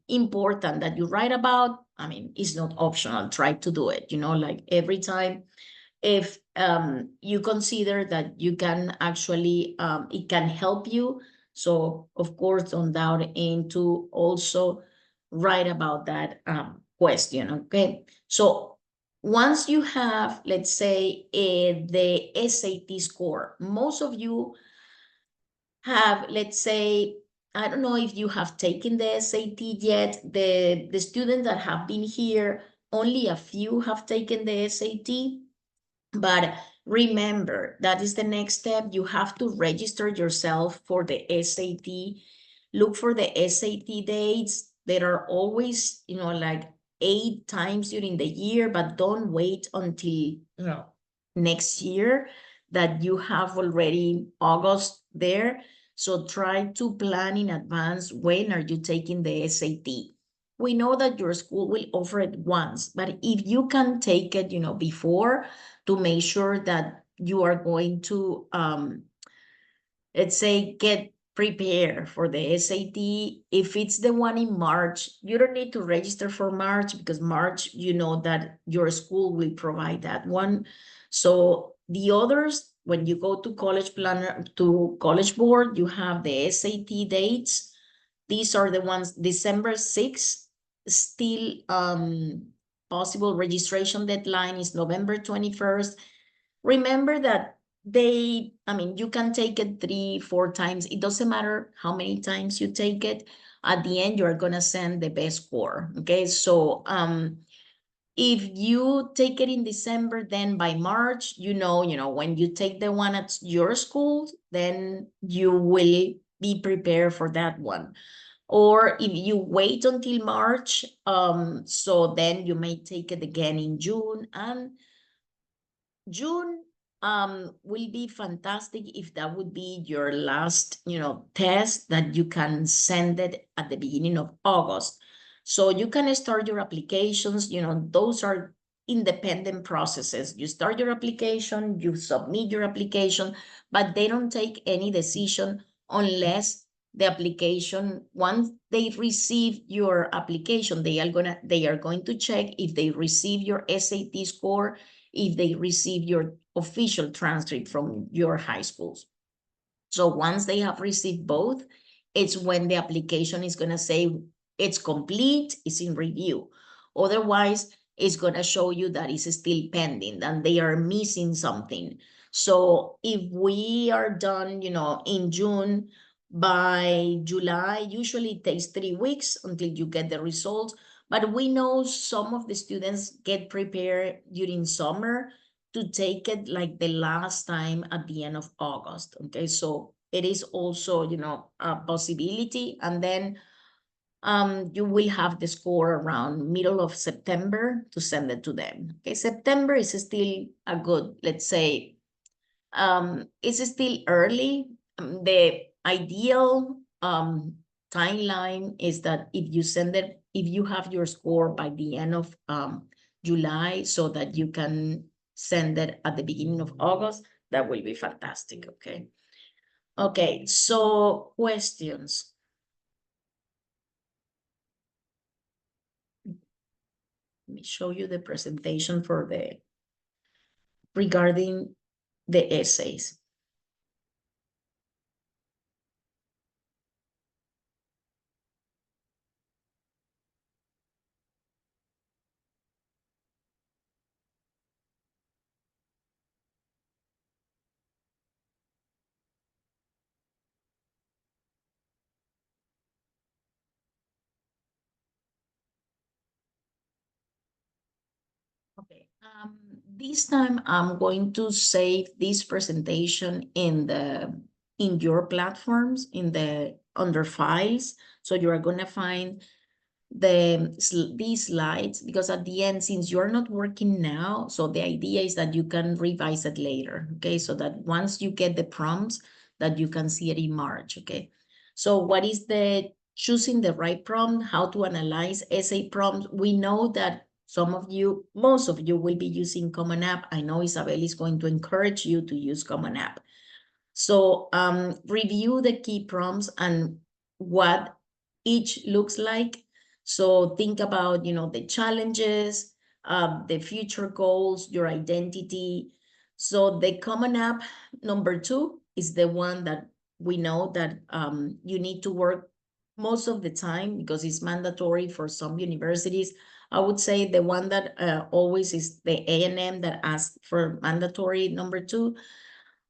important that you write about, I mean, it's not optional. Try to do it, like every time. If you consider that you can actually, it can help you. So of course, don't doubt into also write about that question, okay? So once you have, let's say, the SAT score, most of you have, let's say, I don't know if you have taken the SAT yet. The students that have been here, only a few have taken the SAT. But remember, that is the next step. You have to register yourself for the SAT. Look for the SAT dates. There are always, like 8 times during the year, but don't wait until next year that you have already August there. So try to plan in advance. When are you taking the SAT? We know that your school will offer it once, but if you can take it, before, to make sure that you are going to, let's say, get prepared for the SAT. If it's the one in March, you don't need to register for March, because March, that your school will provide that one. So the others, when you go to College Planner, to College Board, you have the SAT dates. These are the ones, December 6th, still possible registration deadline is November 21st. Remember that you can take it 3-4 times. It doesn't matter how many times you take it. At the end, you're gonna send the best score. Okay, so if you take it in December, then by March, when you take the one at your school, then you will be prepared for that one. Or if you wait until March, so then you may take it again in June. And June will be fantastic if that would be your last, test, that you can send it at the beginning of August. So you can start your applications, those are independent processes. You start your application, you submit your application, but they don't take any decision unless the application, once they receive your application, they are going to check if they receive your SAT score, if they receive your official transcript from your high schools. So once they have received both, it's when the application is going to say it's complete, it's in review. Otherwise, it's going to show you that it's still pending and they are missing something. So if we are done, in June, by July, usually it takes 3 weeks until you get the results. But we know some of the students get prepared during summer to take it like the last time at the end of August. Okay, so it is also, a possibility. And then you will have the score around middle of September to send it to them. Okay, September is still a good, let's say, it's still early. The ideal timeline is that if you have your score by the end of July, so that you can send it at the beginning of August, that will be fantastic. Okay. Okay, so questions. Let me show you the presentation regarding the essays. Okay. This time I'm going to save this presentation in your platforms under files. So you are gonna find these slides, because at the end, since you're not working now, so the idea is that you can revise it later, okay? So that once you get the prompts, that you can see it in March, okay? So what is the choosing the right prompt, how to analyze essay prompts? We know that most of you will be using Common App. I know Isabel is going to encourage you to use Common App. So review the key prompts and what each looks like. So think about, the challenges, the future goals, your identity. So the Common App number 2 is the one that we know that you need to work most of the time because it's mandatory for some universities. I would say the one that always is the A&M that asks for mandatory number 2,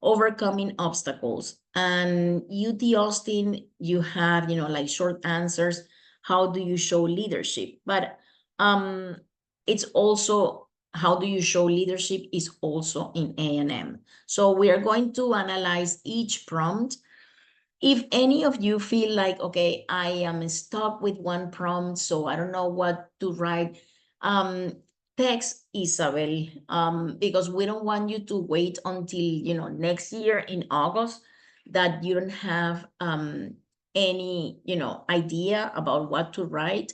overcoming obstacles. And UT Austin, you have, like short answers. How do you show leadership? But it's also how do you show leadership is also in A&M. So we are going to analyze each prompt. If any of you feel like, okay, I am stuck with one prompt, so I don't know what to write, text Isabel, because we don't want you to wait until, next year in August that you don't have any, idea about what to write.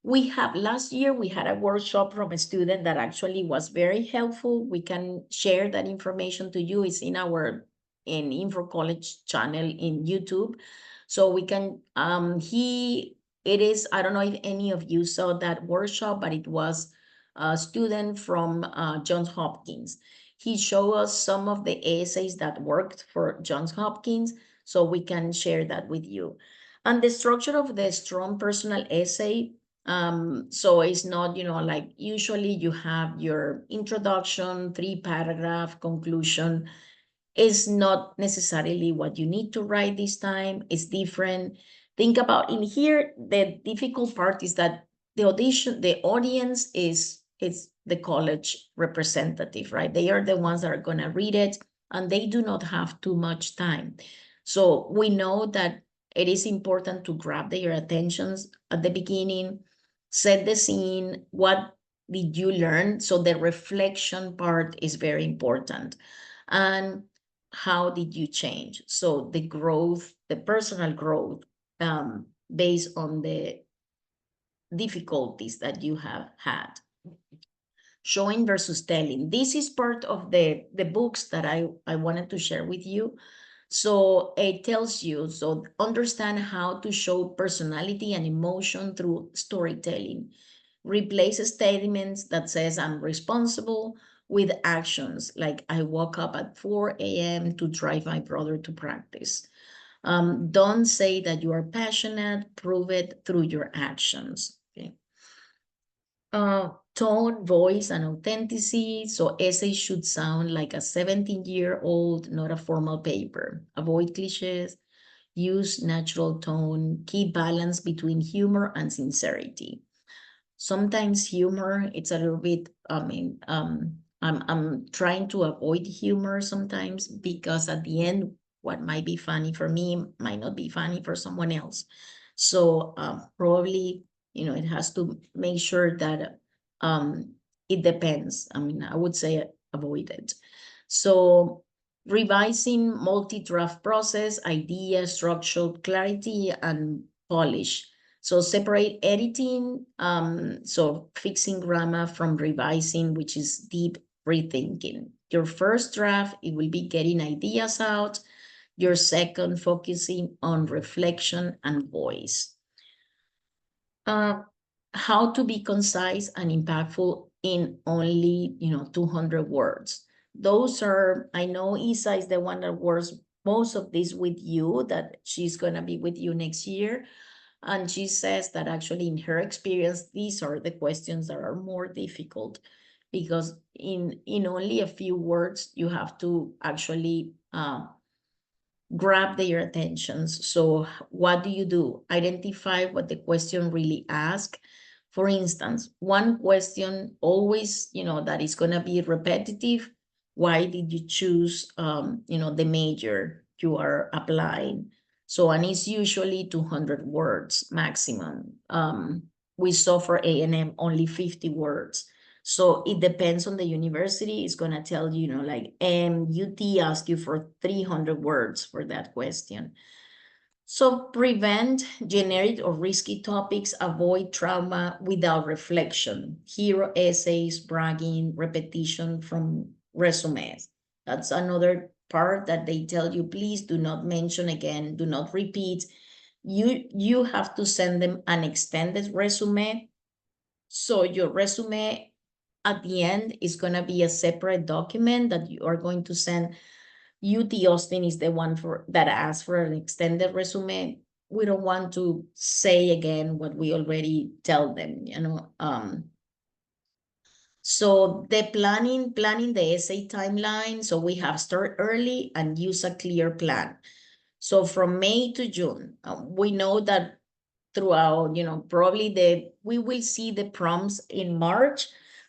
Last year, we had a workshop from a student that actually was very helpful. We can share that information to you. It's in our Info College channel in YouTube. So we can, I don't know if any of you saw that workshop, but it was a student from Johns Hopkins. He showed us some of the essays that worked for Johns Hopkins, so we can share that with you. And the structure of the strong personal essay, so it's not, like usually you have your introduction, 3-paragraph conclusion. Is not necessarily what you need to write this time. It's different. Think about in here, the difficult part is that the audience is the college representative, right? They are the ones that are going to read it, and they do not have too much time. So we know that it is important to grab their attentions at the beginning, set the scene. What did you learn? So the reflection part is very important. And how did you change? So the growth, the personal growth, based on the difficulties that you have had. Showing versus telling. This is part of the books that I wanted to share with you. So it tells you, so understand how to show personality and emotion through storytelling. Replace statements that says I'm responsible with actions like I woke up at 4 a.m. to drive my brother to practice. Don't say that you are passionate, prove it through your actions. Okay. Tone, voice, and authenticity. So essays should sound like a 17-year-old, not a formal paper. Avoid cliches, use natural tone, keep balance between humor and sincerity. Sometimes humor, it's a little bit, I'm trying to avoid humor sometimes because at the end, what might be funny for me might not be funny for someone else. So probably, it has to make sure that it depends. I would say avoid it. So revising multi-draft process, idea, structure, clarity, and polish. So separate editing, so fixing grammar from revising, which is deep rethinking. Your first draft, it will be getting ideas out. Your second, focusing on reflection and voice. How to be concise and impactful in only, 200 words. Those are, I know Isa is the one that works most of this with you, that she's going to be with you next year. And she says that actually in her experience, these are the questions that are more difficult because in only a few words, you have to actually grab their attentions. So what do? Identify what the question really asks. For instance, one question always, that is going to be repetitive. Why did you choose, the major you are applying? So, and it's usually 200 words maximum. We saw for A&M only 50 words. So it depends on the university. It's going to tell you, like UT asked you for 300 words for that question. So prevent generic or risky topics, avoid trauma without reflection, hero essays, bragging, repetition from resumes. That's another part that they tell you, please do not mention again, do not repeat. You have to send them an extended resume. So your resume at the end is going to be a separate document that you are going to send. UT Austin is the one that asks for an extended resume. We don't want to say again what we already tell them, So the planning the essay timeline. So we have start early and use a clear plan. So from May to June, we know that throughout, probably we will see the prompts in March,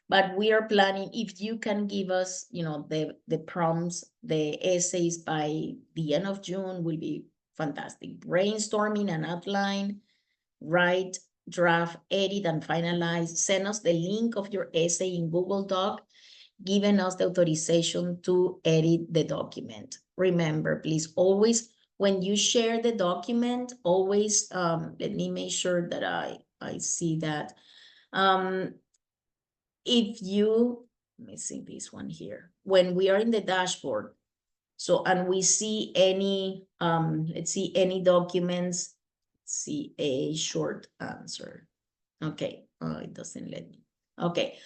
but we are planning, if you can give us, the prompts, the essays by the end of June will be fantastic. Brainstorming an outline, write, draft, edit, and finalize. Send us the link of your essay in Google Doc, giving us the authorization to edit the document. Remember, please always, when you share the document, always, let me make sure that I see that. If you, let me see this one here. When we are in the dashboard, so, and we see any, let's see any documents, see a short answer. Okay, it doesn't let me. Okay,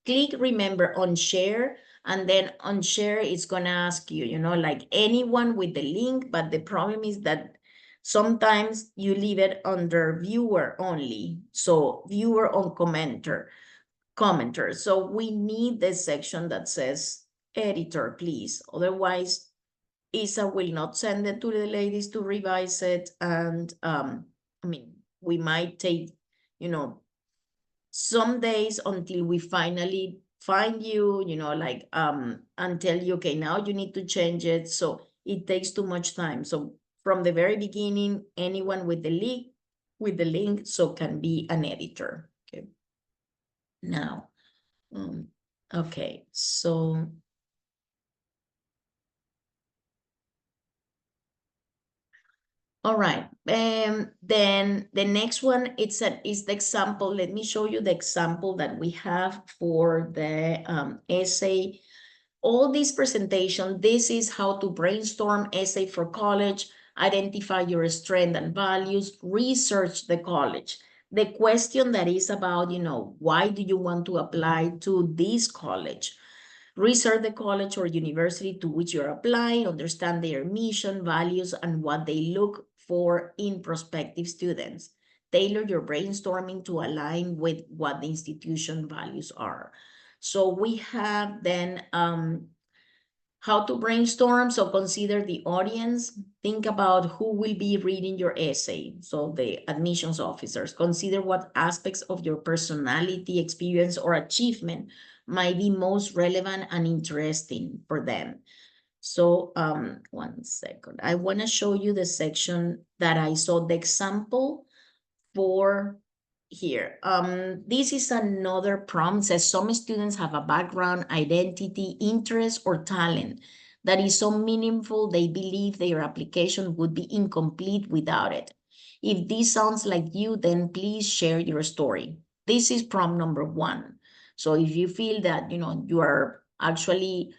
click, remember, on share, and then on share, it's gonna ask you, like anyone with the link, but the problem is that sometimes you leave it under viewer only. So viewer on commenter. So we need the section that says editor, please. Otherwise, Isa will not send it to the ladies to revise it. And we might take, some days until we finally find you, and tell you, okay, now you need to change it. So it takes too much time. So from the very beginning, anyone with the link, so can be an editor. Okay. Now, okay, so all right. Then the next one, is the example. Let me show you the example that we have for the essay. All this presentation, this is how to brainstorm essay for college, identify your strength and values, research the college. The question that is about, why do you want to apply to this college? Research the college or university to which you're applying, understand their mission, values, and what they look for in prospective students. Tailor your brainstorming to align with what the institution values are. So we have then how to brainstorm. So consider the audience. Think about who will be reading your essay. So the admissions officers. Consider what aspects of your personality, experience, or achievement might be most relevant and interesting for them. So 1 second. I want to show you the section that I saw the example for here. This is another prompt. Says some students have a background, identity, interest, or talent that is so meaningful they believe their application would be incomplete without it. If this sounds like you, then please share your story. This is prompt number 1. So if you feel that, you are actually,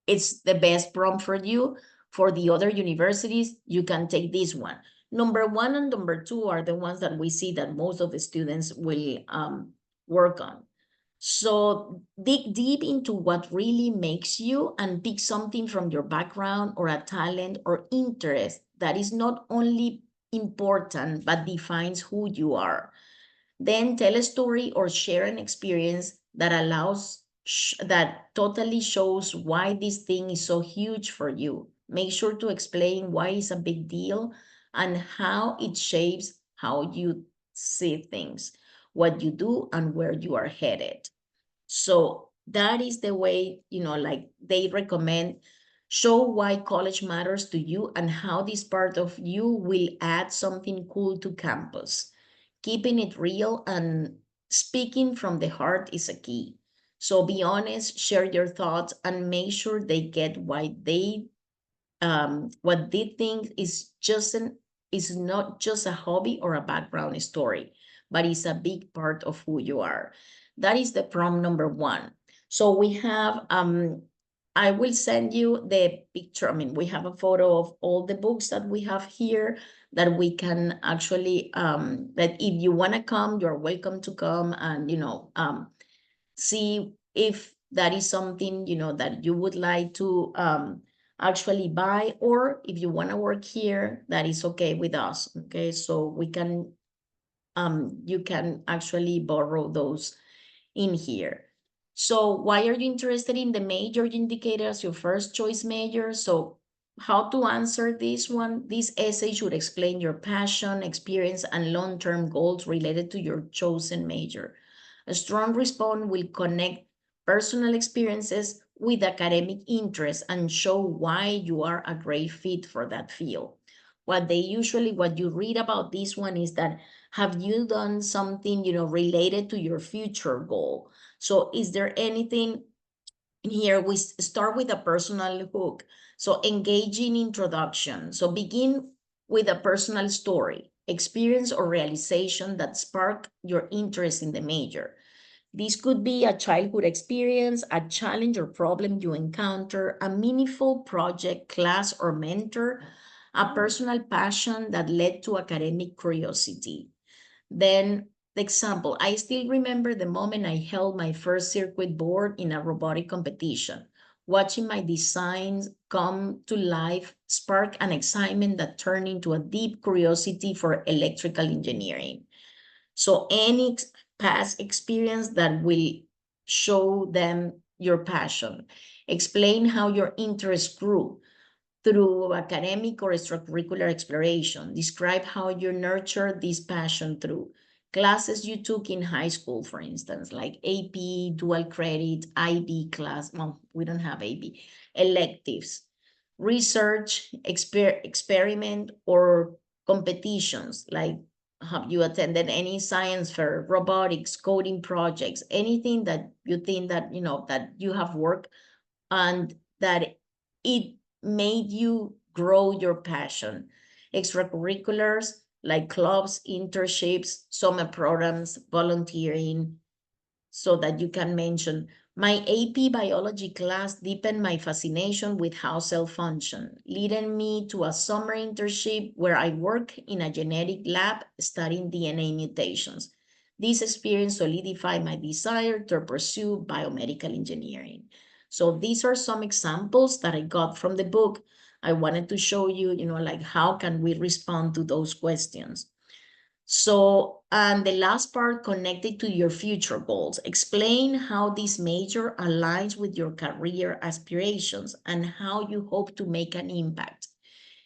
it's the best prompt for you, for the other universities, you can take this one. Number 1 and number 2 are the ones that we see that most of the students will work on. So dig deep into what really makes you and pick something from your background or a talent or interest that is not only important, but defines who you are. Then tell a story or share an experience that that totally shows why this thing is so huge for you. Make sure to explain why it's a big deal and how it shapes how you see things, what you do and where you are headed. So that is the way, like they recommend, show why college matters to you and how this part of you will add something cool to campus. Keeping it real and speaking from the heart is a key. So be honest, share your thoughts, and make sure they get why what they think is not just a hobby or a background story, but it's a big part of who you are. That is the prompt number one. So we have I will send you the picture. I mean, we have a photo of all the books that we have here that we can actually that if you want to come, you're welcome to come and see if that is something that you would like to actually buy, or if you want to work here, that is okay with us. Okay, so we can you can actually borrow those in here. So why are you interested in the major you indicated as your first choice major? So how to answer this one? This essay should explain your passion, experience, and long-term goals related to your chosen major. A strong response will connect personal experiences with academic interests and show why you are a great fit for that field. What you read about this one is that, have you done something, related to your future goal? So is there anything in here? We start with a personal hook. So engaging introduction. So begin with a personal story, experience, or realization that spark your interest in the major. This could be a childhood experience, a challenge or problem you encounter, a meaningful project, class, or mentor, a personal passion that led to academic curiosity. Then the example, I still remember the moment I held my first circuit board in a robotic competition. Watching my designs come to life sparked an excitement that turned into a deep curiosity for electrical engineering. So any past experience that will show them your passion. Explain how your interest grew through academic or extracurricular exploration. Describe how you nurtured this passion through classes you took in high school, for instance, like AP, dual credit, IB class. Well, we don't have AB. Electives, research, experiment, or competitions, like have you attended any science fair, robotics, coding projects, anything that you think that, that you have worked and that it made you grow your passion. Extracurriculars like clubs, internships, summer programs, volunteering, so that you can mention, my AP biology class deepened my fascination with how cells function, leading me to a summer internship where I work in a genetic lab studying DNA mutations. This experience solidified my desire to pursue biomedical engineering. So these are some examples that I got from the book. I wanted to show you, like how can we respond to those questions. So, and the last part, connected to your future goals. Explain how this major aligns with your career aspirations and how you hope to make an impact.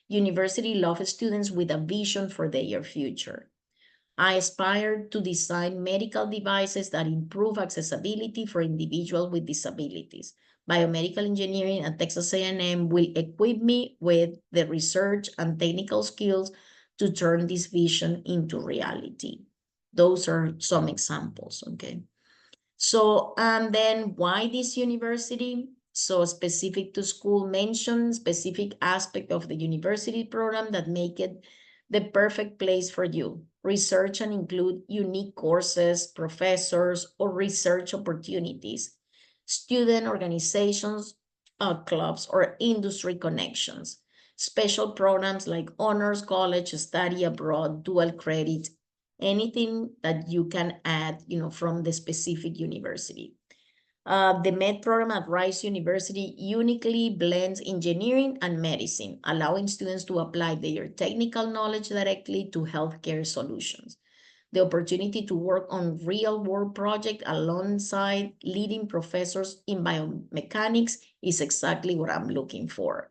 University love students with a vision for their future. I aspire to design medical devices that improve accessibility for individuals with disabilities. Biomedical engineering at Texas A&M will equip me with the research and technical skills to turn this vision into reality. Those are some examples, okay? So, and then why this university? So specific to school, mention specific aspect of the university program that make it the perfect place for you. Research and include unique courses, professors, or research opportunities, student organizations, clubs, or industry connections. Special programs like honors college, study abroad, dual credit, anything that you can add, from the specific university. The MED program at Rice University uniquely blends engineering and medicine, allowing students to apply their technical knowledge directly to healthcare solutions. The opportunity to work on real-world projects alongside leading professors in biomechanics is exactly what I'm looking for.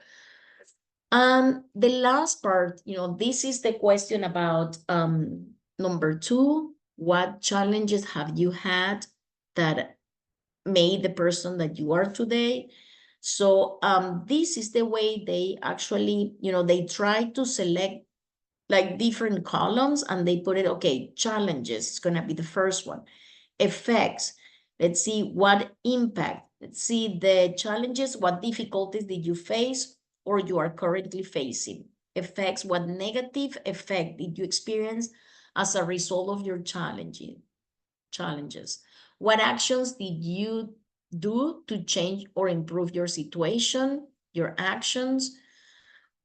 And the last part, this is the question about Number two, what challenges have you had that made the person that you are today? So this is the way they actually, they try to select like different columns and they put it, okay, challenges is going to be the first one. Effects, let's see what impact, let's see the challenges, what difficulties did you face or you are currently facing. Effects, what negative effect did you experience as a result of your challenges? What actions did you do to change or improve your situation, your actions?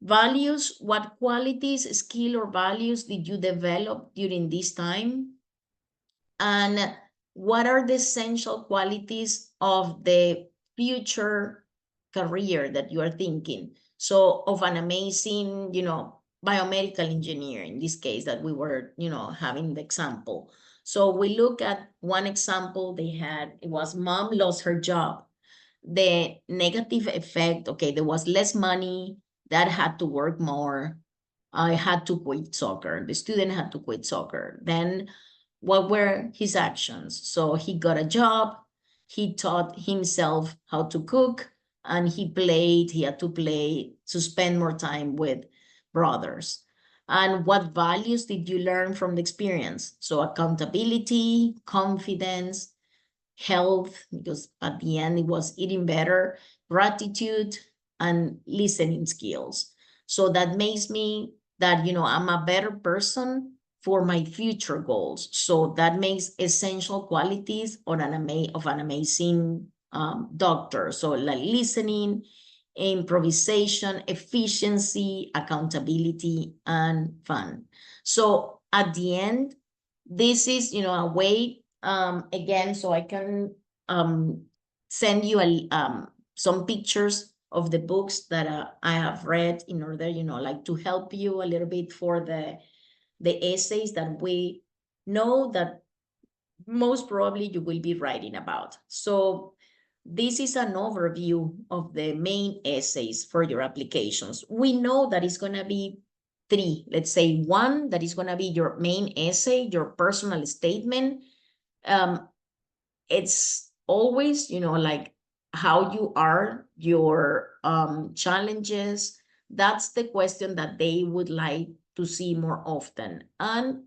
Values, what qualities, skill, or values did you develop during this time? And what are the essential qualities of the future career that you are thinking? So of an amazing, biomedical engineer, in this case that we were, having the example. So we look at one example they had, it was mom lost her job. The negative effect, okay, there was less money, dad had to work more, I had to quit soccer, the student had to quit soccer. Then what were his actions? So he got a job, he taught himself how to cook, and he had to play to spend more time with brothers. And what values did you learn from the experience? So accountability, confidence, health, because at the end it was eating better, gratitude, and listening skills. So that makes me that, I'm a better person for my future goals. So that makes essential qualities of an amazing doctor. So like listening, improvisation, efficiency, accountability, and fun. So at the end, this is, a way, again, so I can send you some pictures of the books that I have read in order, like to help you a little bit for the essays that we know that most probably you will be writing about. So this is an overview of the main essays for your applications. We know that it's going to be three. Let's say one that is going to be your main essay, your personal statement. It's always, like how you are, your challenges. That's the question that they would like to see more often. And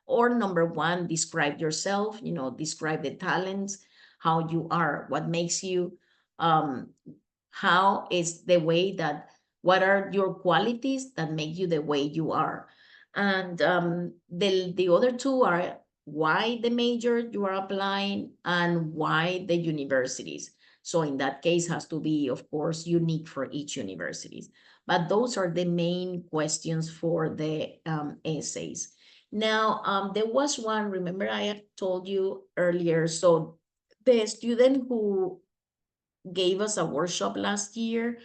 or number one, describe yourself, describe the talents, how you are, what makes you, how is the way that, what are your qualities that make you the way you are. And the other two are why the major you are applying and why the universities. So in that case has to be, of course, unique for each universities. But those are the main questions for the essays. Now, there was one, remember I had told you earlier, so the student who gave us a workshop last year,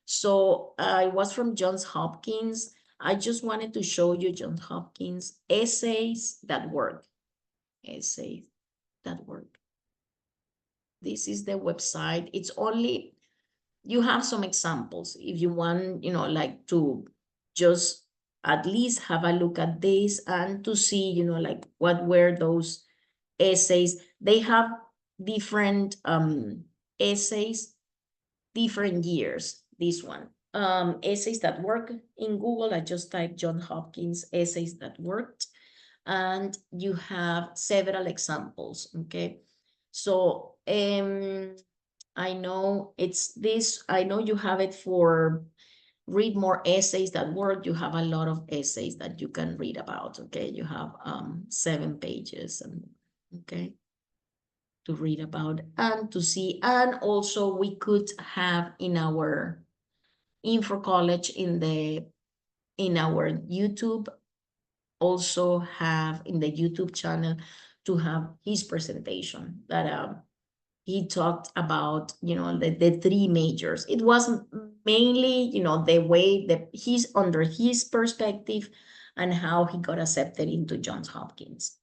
so it was from Johns Hopkins. I just wanted to show you Johns Hopkins essays that work. Essays that work. This is the website. It's only, you have some examples if you want, like to just at least have a look at this and to see, like what were those essays. They have different essays, different years. This one, essays that work in Google. I just typed John Hopkins essays that worked, and you have several examples. Okay, so I know it's this. I know you have it for read more essays that work. You have a lot of essays that you can read about. Okay, you have 7 pages, and okay, to read about and to see. And also we could have in our Info College in our YouTube, also have in the YouTube channel to have his presentation that he talked about, the 3 majors. It wasn't mainly, the way that he's under his perspective and how he got accepted into Johns Hopkins.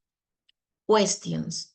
Questions.